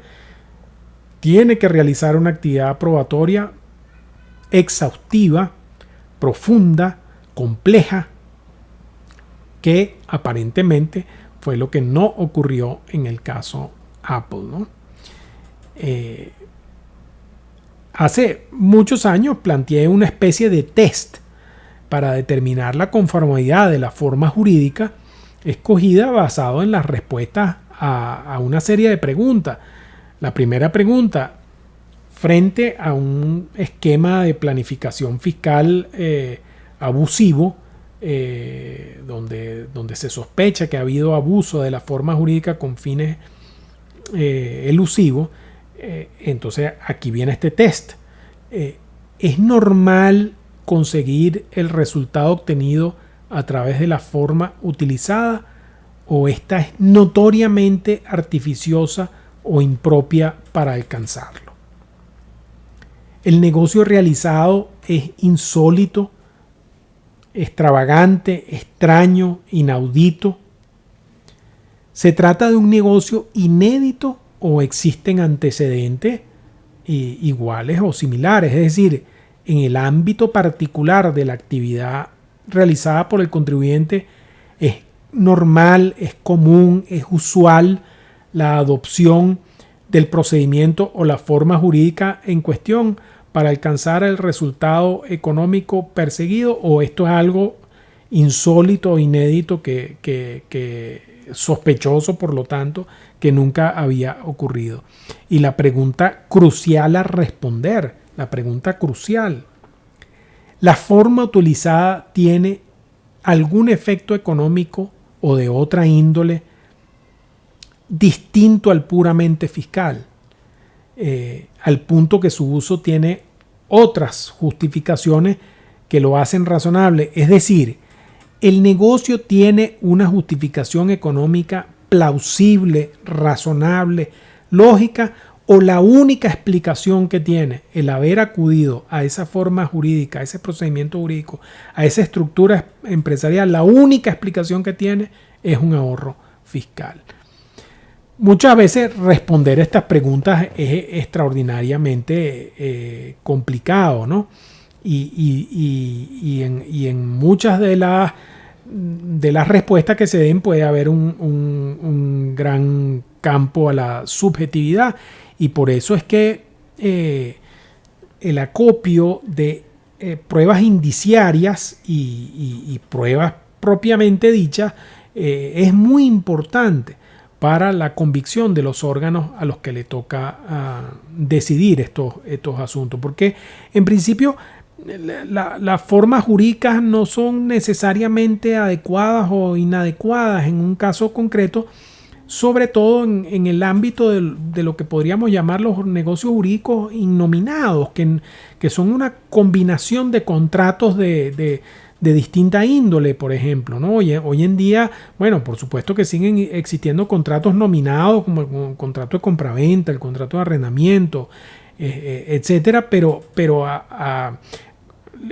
[SPEAKER 1] tiene que realizar una actividad probatoria exhaustiva, profunda, compleja, que aparentemente fue lo que no ocurrió en el caso Apple, ¿no? Hace muchos años planteé una especie de test para determinar la conformidad de la forma jurídica escogida basado en las respuestas a una serie de preguntas. La primera pregunta, frente a un esquema de planificación fiscal abusivo, donde se sospecha que ha habido abuso de la forma jurídica con fines elusivos, entonces aquí viene este test. ¿Es normal conseguir el resultado obtenido a través de la forma utilizada o esta es notoriamente artificiosa o impropia para alcanzarlo? ¿El negocio realizado es insólito, extravagante, extraño, inaudito? ¿Se trata de un negocio inédito o existen antecedentes iguales o similares. Es decir, en el ámbito particular de la actividad realizada por el contribuyente es normal, es común, es usual la adopción del procedimiento o la forma jurídica en cuestión para alcanzar el resultado económico perseguido, o esto es algo insólito o inédito que sospechoso, por lo tanto, que nunca había ocurrido. Y la pregunta crucial a responder, la pregunta crucial: ¿la forma utilizada tiene algún efecto económico o de otra índole distinto al puramente fiscal? Al punto que su uso tiene otras justificaciones que lo hacen razonable. Es decir, el negocio tiene una justificación económica plausible, razonable, lógica, o la única explicación que tiene el haber acudido a esa forma jurídica, a ese procedimiento jurídico, a esa estructura empresarial, la única explicación que tiene es un ahorro fiscal. Muchas veces responder estas preguntas es extraordinariamente complicado, ¿no? Y en muchas de las respuestas que se den puede haber un gran campo a la subjetividad, y por eso es que el acopio de pruebas indiciarias y pruebas propiamente dichas es muy importante para la convicción de los órganos a los que le toca decidir estos asuntos, porque en principio las formas jurídicas no son necesariamente adecuadas o inadecuadas en un caso concreto, sobre todo en el ámbito de lo que podríamos llamar los negocios jurídicos innominados, que son una combinación de contratos de distinta índole, por ejemplo, ¿no? Hoy en día, bueno, por supuesto que siguen existiendo contratos nominados, como el contrato de compraventa, el contrato de arrendamiento, etcétera, pero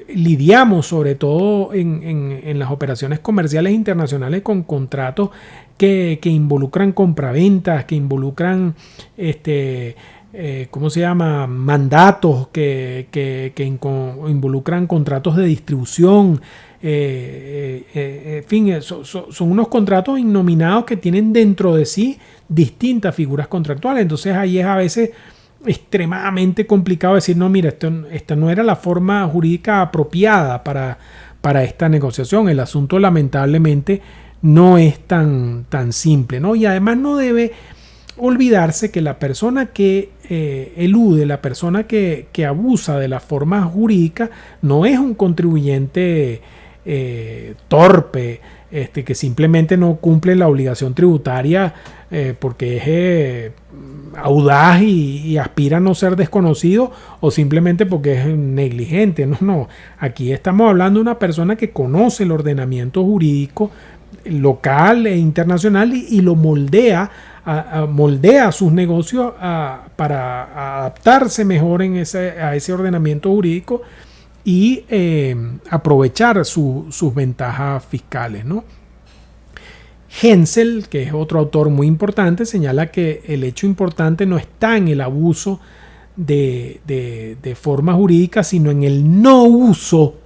[SPEAKER 1] lidiamos sobre todo en las operaciones comerciales internacionales con contratos que involucran compraventas, que involucran mandatos, que involucran contratos de distribución, en fin, son unos contratos innominados que tienen dentro de sí distintas figuras contractuales. Entonces ahí es a veces extremadamente complicado decir, no, mira, esta no era la forma jurídica apropiada para esta negociación. El asunto lamentablemente no es tan simple, ¿no? Y además no debe olvidarse que la persona que elude, la persona que abusa de la forma jurídica, no es un contribuyente torpe, que simplemente no cumple la obligación tributaria porque es audaz y aspira a no ser desconocido, o simplemente porque es negligente. No. Aquí estamos hablando de una persona que conoce el ordenamiento jurídico local e internacional y lo moldea sus negocios para adaptarse mejor a ese ordenamiento jurídico y aprovechar sus ventajas fiscales, ¿no? Hensel, que es otro autor muy importante, señala que el hecho importante no está en el abuso de formas jurídicas, sino en el no uso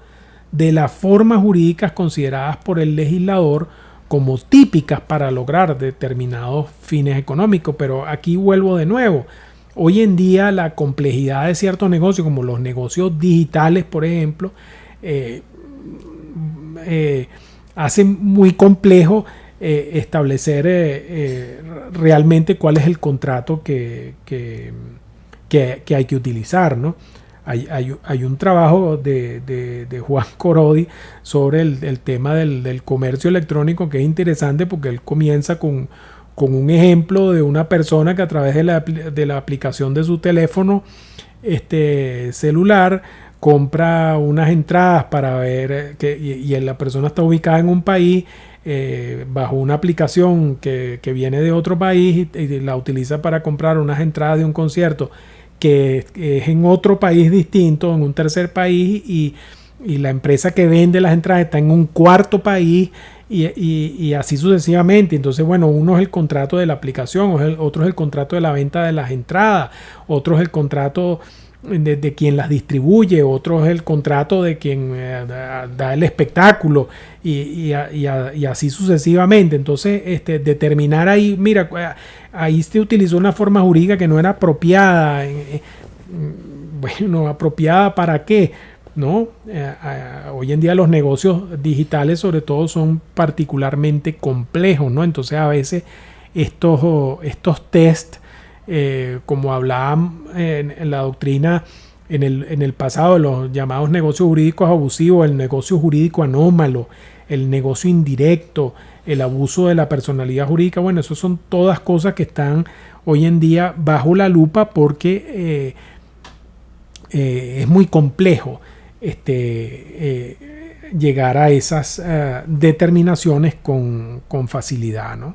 [SPEAKER 1] de las formas jurídicas consideradas por el legislador como típicas para lograr determinados fines económicos. Pero aquí vuelvo de nuevo. Hoy en día la complejidad de ciertos negocios, como los negocios digitales, por ejemplo, hace muy complejo establecer realmente cuál es el contrato que hay que utilizar, ¿no? Hay un trabajo de Juan Corodi sobre el tema del comercio electrónico que es interesante, porque él comienza con un ejemplo de una persona que a través de la aplicación de su teléfono celular compra unas entradas para ver y la persona está ubicada en un país bajo una aplicación que viene de otro país y la utiliza para comprar unas entradas de un concierto que es en otro país distinto, en un tercer país, y la empresa que vende las entradas está en un cuarto país, y así sucesivamente. Entonces, bueno, uno es el contrato de la aplicación, otro es el contrato de la venta de las entradas, otro es el contrato de quien las distribuye, otro es el contrato de quien da el espectáculo y así sucesivamente. Entonces, determinar ahí, mira, ahí se utilizó una forma jurídica que no era apropiada. Bueno, ¿apropiada para qué? ¿No? Hoy en día los negocios digitales sobre todo son particularmente complejos, ¿no? Entonces a veces estos test, como hablaban en la doctrina en el pasado, de los llamados negocios jurídicos abusivos, el negocio jurídico anómalo, el negocio indirecto, el abuso de la personalidad jurídica, bueno, eso son todas cosas que están hoy en día bajo la lupa porque es muy complejo llegar a esas determinaciones con facilidad, ¿no?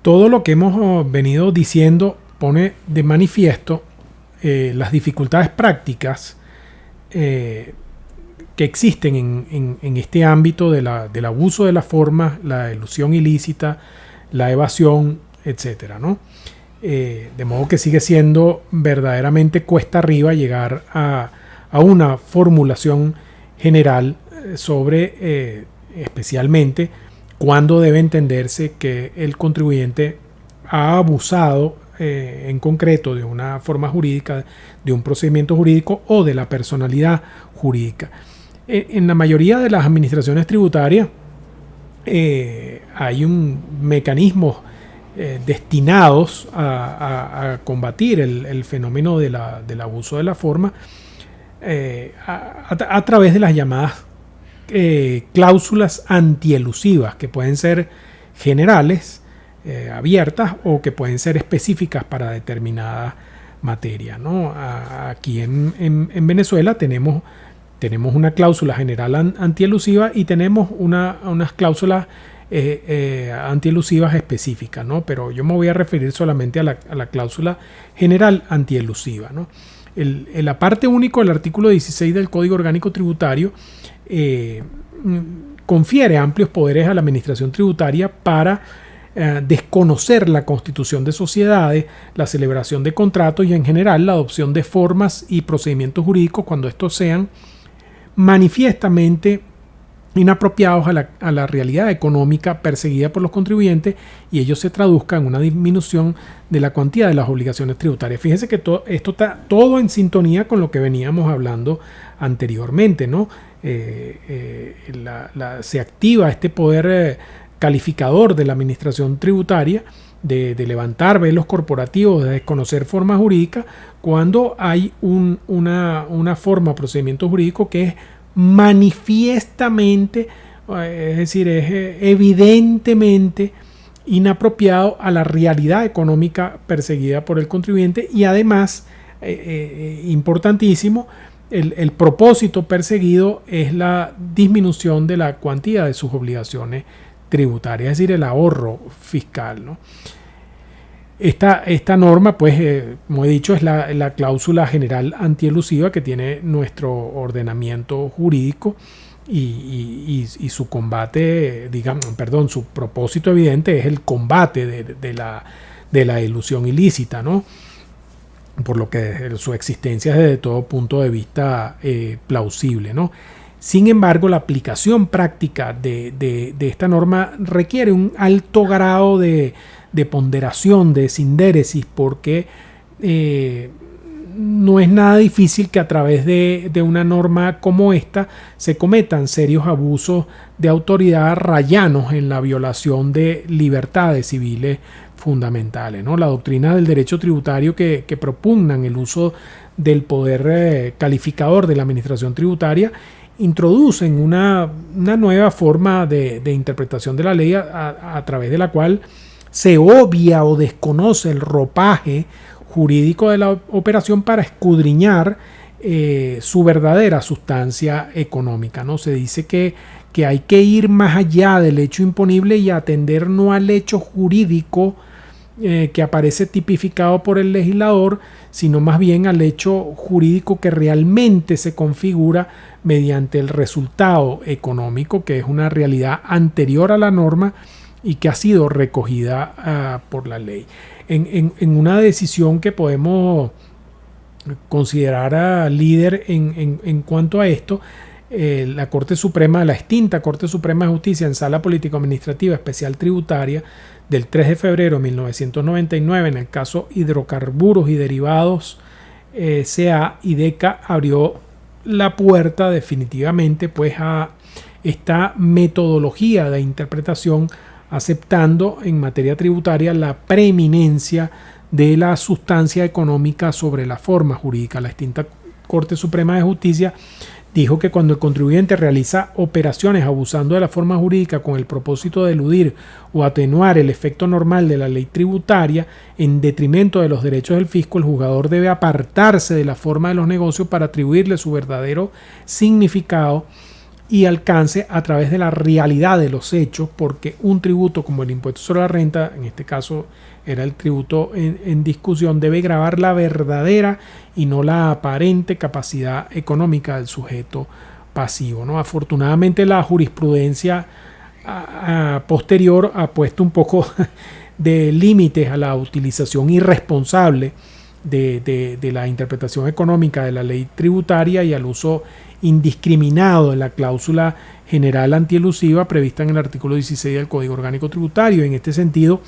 [SPEAKER 1] Todo lo que hemos venido diciendo pone de manifiesto las dificultades prácticas que existen en este ámbito del abuso de las formas, la elusión ilícita, la evasión, etcétera, ¿no? De modo que sigue siendo verdaderamente cuesta arriba llegar a una formulación general sobre especialmente cuándo debe entenderse que el contribuyente ha abusado en concreto de una forma jurídica, de un procedimiento jurídico o de la personalidad jurídica. En la mayoría de las administraciones tributarias hay un mecanismo destinados a combatir el fenómeno del abuso de la forma a través de las llamadas cláusulas antielusivas, que pueden ser generales, abiertas, o que pueden ser específicas para determinada materia, ¿no? Aquí en Venezuela tenemos una cláusula general antielusiva y tenemos unas cláusulas antielusivas específicas, ¿no? Pero yo me voy a referir solamente a la cláusula general antielusiva, ¿no? El aparte único del artículo 16 del Código Orgánico Tributario confiere amplios poderes a la administración tributaria para desconocer la constitución de sociedades, la celebración de contratos y en general la adopción de formas y procedimientos jurídicos cuando estos sean manifiestamente inapropiados a la realidad económica perseguida por los contribuyentes y ello se traduzca en una disminución de la cuantía de las obligaciones tributarias. Fíjense que esto está todo en sintonía con lo que veníamos hablando anteriormente, ¿no? Se activa este poder calificador de la administración tributaria de levantar velos corporativos, de desconocer formas jurídicas cuando hay una forma, procedimiento jurídico que es manifiestamente, es decir, es evidentemente inapropiado a la realidad económica perseguida por el contribuyente y además, importantísimo, el propósito perseguido es la disminución de la cuantía de sus obligaciones tributarias, es decir, el ahorro fiscal, ¿no? Esta norma, pues, como he dicho, es la cláusula general antielusiva que tiene nuestro ordenamiento jurídico y su combate, su propósito evidente es el combate de la elusión ilícita, ¿no? Por lo que su existencia es desde todo punto de vista plausible, ¿no? Sin embargo, la aplicación práctica de esta norma requiere un alto grado de ponderación, de sindéresis, porque no es nada difícil que a través de una norma como esta se cometan serios abusos de autoridad rayanos en la violación de libertades civiles fundamentales, ¿no? La doctrina del derecho tributario que propugnan el uso del poder calificador de la administración tributaria introducen una nueva forma de interpretación de la ley a través de la cual se obvia o desconoce el ropaje jurídico de la operación para escudriñar su verdadera sustancia económica, ¿no? Se dice que hay que ir más allá del hecho imponible y atender no al hecho jurídico que aparece tipificado por el legislador, sino más bien al hecho jurídico que realmente se configura mediante el resultado económico, que es una realidad anterior a la norma y que ha sido recogida por la ley. En una decisión que podemos considerar líder en cuanto a esto, la extinta Corte Suprema de Justicia en Sala Político-Administrativa Especial Tributaria del 3 de febrero de 1999 en el caso Hidrocarburos y Derivados CA y DECA abrió la puerta definitivamente pues a esta metodología de interpretación, aceptando en materia tributaria la preeminencia de la sustancia económica sobre la forma jurídica. La extinta Corte Suprema de Justicia dijo que cuando el contribuyente realiza operaciones abusando de la forma jurídica con el propósito de eludir o atenuar el efecto normal de la ley tributaria en detrimento de los derechos del fisco, el juzgador debe apartarse de la forma de los negocios para atribuirle su verdadero significado y alcance a través de la realidad de los hechos, porque un tributo como el impuesto sobre la renta, en este caso era el tributo en discusión, debe gravar la verdadera y no la aparente capacidad económica del sujeto pasivo, ¿no? Afortunadamente la jurisprudencia posterior ha puesto un poco de límites a la utilización irresponsable de la interpretación económica de la ley tributaria y al uso indiscriminado de la cláusula general antielusiva prevista en el artículo 16 del Código Orgánico Tributario. En este sentido,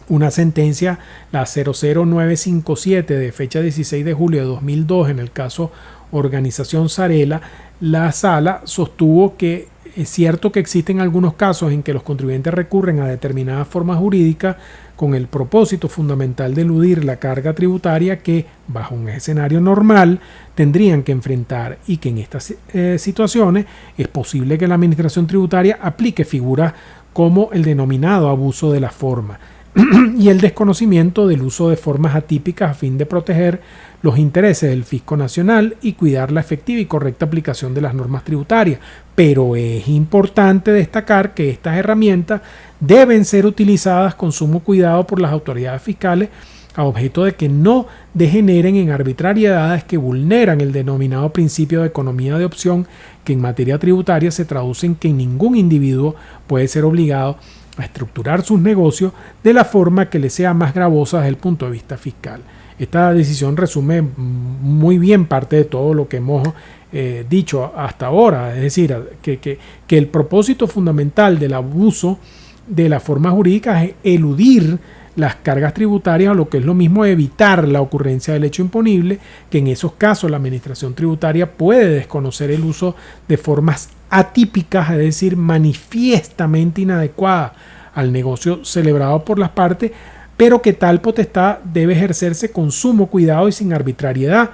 [SPEAKER 1] una sentencia, la 00957 de fecha 16 de julio de 2002 en el caso Organización Sarela, la Sala sostuvo que es cierto que existen algunos casos en que los contribuyentes recurren a determinadas formas jurídicas con el propósito fundamental de eludir la carga tributaria que, bajo un escenario normal, tendrían que enfrentar, y que en estas situaciones es posible que la administración tributaria aplique figuras como el denominado abuso de la forma y el desconocimiento del uso de formas atípicas a fin de proteger los intereses del fisco nacional y cuidar la efectiva y correcta aplicación de las normas tributarias. Pero es importante destacar que estas herramientas deben ser utilizadas con sumo cuidado por las autoridades fiscales a objeto de que no degeneren en arbitrariedades que vulneran el denominado principio de economía de opción, que en materia tributaria se traduce en que ningún individuo puede ser obligado a estructurar sus negocios de la forma que le sea más gravosa desde el punto de vista fiscal. Esta decisión resume muy bien parte de todo lo que hemos dicho hasta ahora, es decir, que el propósito fundamental del abuso de la forma jurídica es eludir las cargas tributarias, o lo que es lo mismo, evitar la ocurrencia del hecho imponible, que en esos casos la administración tributaria puede desconocer el uso de formas atípicas, es decir, manifiestamente inadecuadas al negocio celebrado por las partes, pero que tal potestad debe ejercerse con sumo cuidado y sin arbitrariedad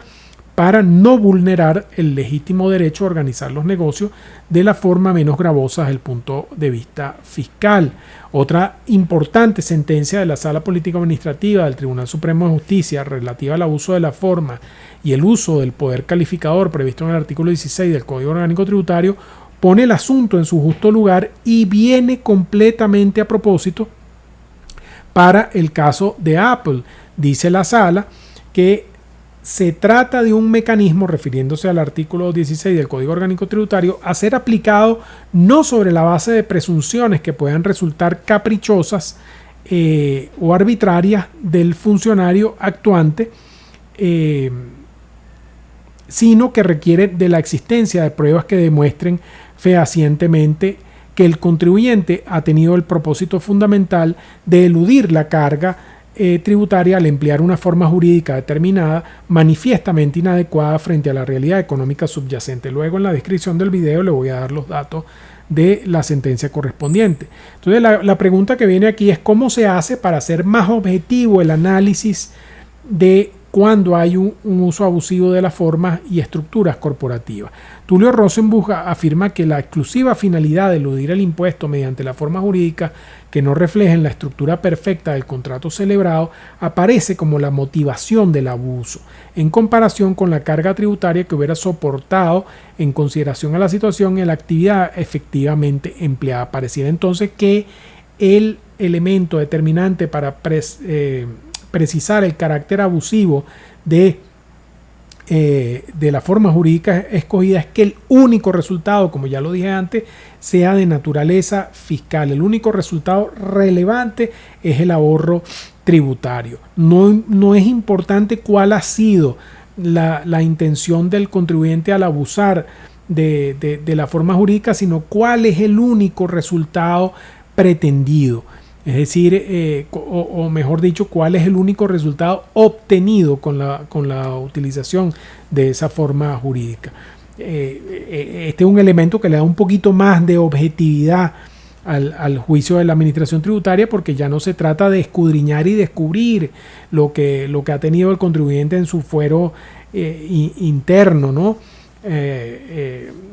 [SPEAKER 1] para no vulnerar el legítimo derecho a organizar los negocios de la forma menos gravosa desde el punto de vista fiscal. Otra importante sentencia de la Sala Político-Administrativa del Tribunal Supremo de Justicia relativa al abuso de la forma y el uso del poder calificador previsto en el artículo 16 del Código Orgánico Tributario pone el asunto en su justo lugar y viene completamente a propósito para el caso de Apple. Dice la Sala que se trata de un mecanismo, refiriéndose al artículo 16 del Código Orgánico Tributario, a ser aplicado no sobre la base de presunciones que puedan resultar caprichosas o arbitrarias del funcionario actuante, sino que requiere de la existencia de pruebas que demuestren fehacientemente que el contribuyente ha tenido el propósito fundamental de eludir la carga tributaria al emplear una forma jurídica determinada manifiestamente inadecuada frente a la realidad económica subyacente. Luego, en la descripción del video le voy a dar los datos de la sentencia correspondiente. Entonces, la pregunta que viene aquí es cómo se hace para hacer más objetivo el análisis de cuando hay un uso abusivo de las formas y estructuras corporativas. Tulio Rosenbuch afirma que la exclusiva finalidad de eludir el impuesto mediante la forma jurídica que no reflejen la estructura perfecta del contrato celebrado aparece como la motivación del abuso, en comparación con la carga tributaria que hubiera soportado en consideración a la situación y la actividad efectivamente empleada. Pareciera entonces que el elemento determinante para precisar el carácter abusivo de la forma jurídica escogida es que el único resultado, como ya lo dije antes, sea de naturaleza fiscal. El único resultado relevante es el ahorro tributario. No es importante cuál ha sido la intención del contribuyente al abusar de la forma jurídica, sino cuál es el único resultado pretendido. Es decir, o mejor dicho, cuál es el único resultado obtenido con la utilización de esa forma jurídica. Este es un elemento que le da un poquito más de objetividad al juicio de la administración tributaria, porque ya no se trata de escudriñar y descubrir lo que ha tenido el contribuyente en su fuero interno, ¿no?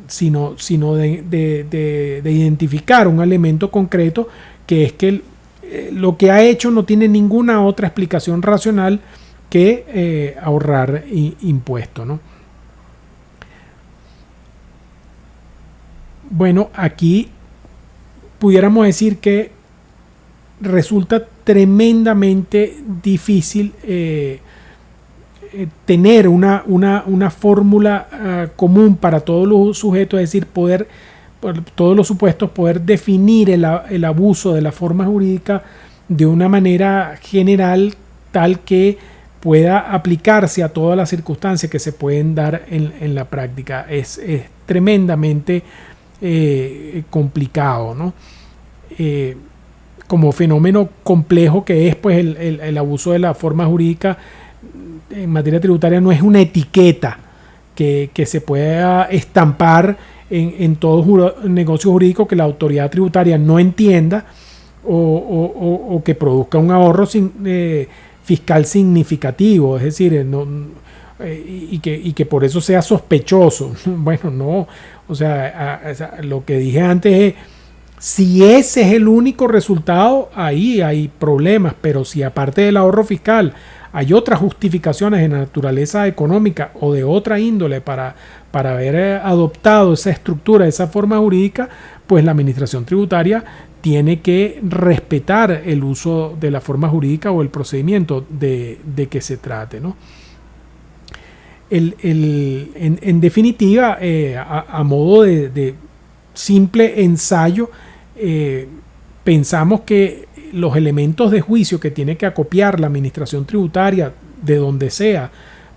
[SPEAKER 1] Sino de identificar un elemento concreto, que es que lo que ha hecho no tiene ninguna otra explicación racional que ahorrar impuestos, ¿no? Bueno, aquí pudiéramos decir que resulta tremendamente difícil tener una fórmula común para todos los sujetos, es decir, por todos los supuestos, poder definir el abuso de la forma jurídica de una manera general, tal que pueda aplicarse a todas las circunstancias que se pueden dar en la práctica. Es tremendamente complicado, ¿no? Como fenómeno complejo que es, pues, el abuso de la forma jurídica en materia tributaria no es una etiqueta que se pueda estampar en todo negocio jurídico que la autoridad tributaria no entienda o que produzca un ahorro fiscal significativo, es decir, y que por eso sea sospechoso. Bueno, no, o sea, lo que dije antes es, si ese es el único resultado, ahí hay problemas, pero si aparte del ahorro fiscal hay otras justificaciones de naturaleza económica o de otra índole para haber adoptado esa estructura, esa forma jurídica, pues la administración tributaria tiene que respetar el uso de la forma jurídica o el procedimiento de que se trate, ¿no? En definitiva, a modo de simple ensayo, pensamos que los elementos de juicio que tiene que acopiar la administración tributaria de donde sea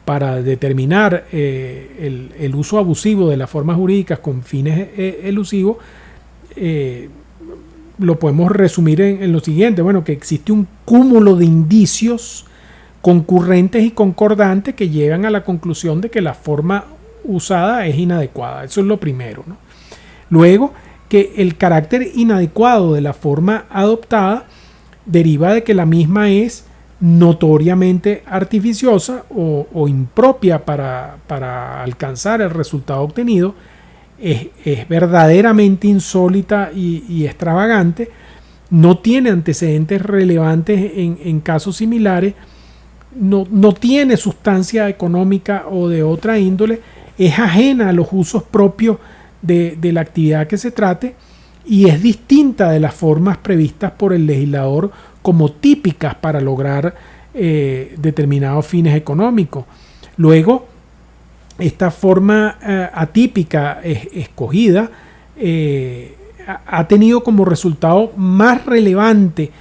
[SPEAKER 1] para determinar el uso abusivo de las formas jurídicas con fines elusivos, lo podemos resumir en lo siguiente: bueno, que existe un cúmulo de indicios concurrentes y concordantes que llegan a la conclusión de que la forma usada es inadecuada. Eso es lo primero, ¿no? Luego, que el carácter inadecuado de la forma adoptada deriva de que la misma es notoriamente artificiosa o impropia para alcanzar el resultado obtenido, es verdaderamente insólita y extravagante, no tiene antecedentes relevantes en casos similares, no tiene sustancia económica o de otra índole, es ajena a los usos propios de la actividad que se trate y es distinta de las formas previstas por el legislador como típicas para lograr determinados fines económicos. Luego, esta forma atípica escogida ha tenido como resultado más relevante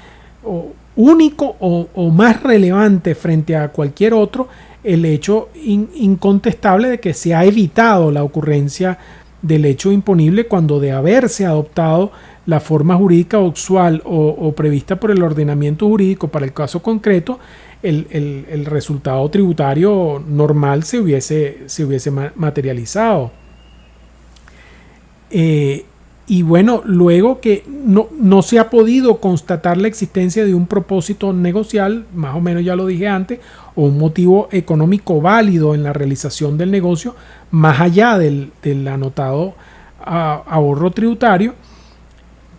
[SPEAKER 1] o único o más relevante frente a cualquier otro el hecho incontestable de que se ha evitado la ocurrencia del hecho imponible cuando, de haberse adoptado la forma jurídica usual o prevista por el ordenamiento jurídico para el caso concreto, el resultado tributario normal se hubiese materializado. Y bueno, luego que no se ha podido constatar la existencia de un propósito negocial, más o menos ya lo dije antes, o un motivo económico válido en la realización del negocio, más allá del anotado ahorro tributario,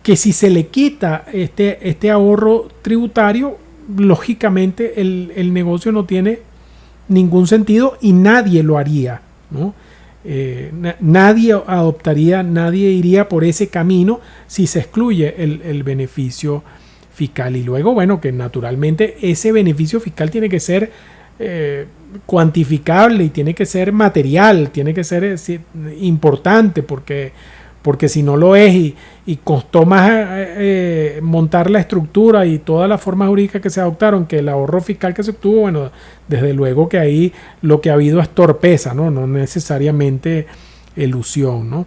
[SPEAKER 1] que si se le quita este ahorro tributario, lógicamente el negocio no tiene ningún sentido y nadie lo haría, ¿no? Nadie adoptaría, nadie iría por ese camino si se excluye el beneficio fiscal. Y luego, bueno, que naturalmente ese beneficio fiscal tiene que ser cuantificable y tiene que ser material, tiene que ser importante, porque si no lo es y costó más montar la estructura y todas las formas jurídicas que se adoptaron que el ahorro fiscal que se obtuvo, bueno, desde luego que ahí lo que ha habido es torpeza, no necesariamente elusión, ¿no?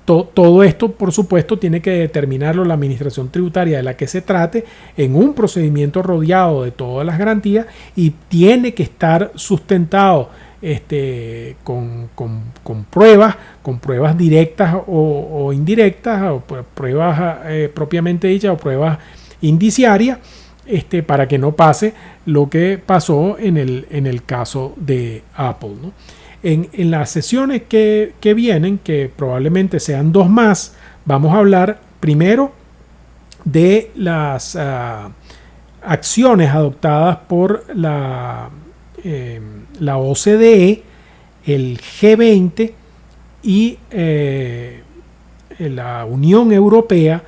[SPEAKER 1] Todo esto, por supuesto, tiene que determinarlo la administración tributaria de la que se trate en un procedimiento rodeado de todas las garantías y tiene que estar sustentado con pruebas directas o indirectas, o pruebas propiamente dichas o pruebas indiciarias, para que no pase lo que pasó en el caso de Apple, ¿no? En las sesiones que vienen, que probablemente sean 2 más, vamos a hablar primero de las acciones adoptadas por la OCDE, el G20 y la Unión Europea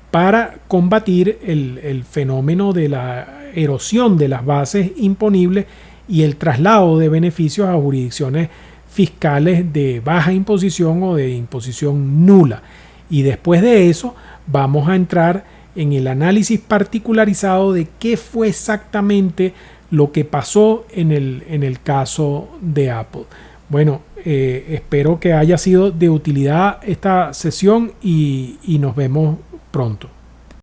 [SPEAKER 1] para combatir el fenómeno de la erosión de las bases imponibles y el traslado de beneficios a jurisdicciones fiscales de baja imposición o de imposición nula. Y después de eso vamos a entrar en el análisis particularizado de qué fue exactamente lo que pasó en el caso de Apple. Bueno, espero que haya sido de utilidad esta sesión y nos vemos pronto.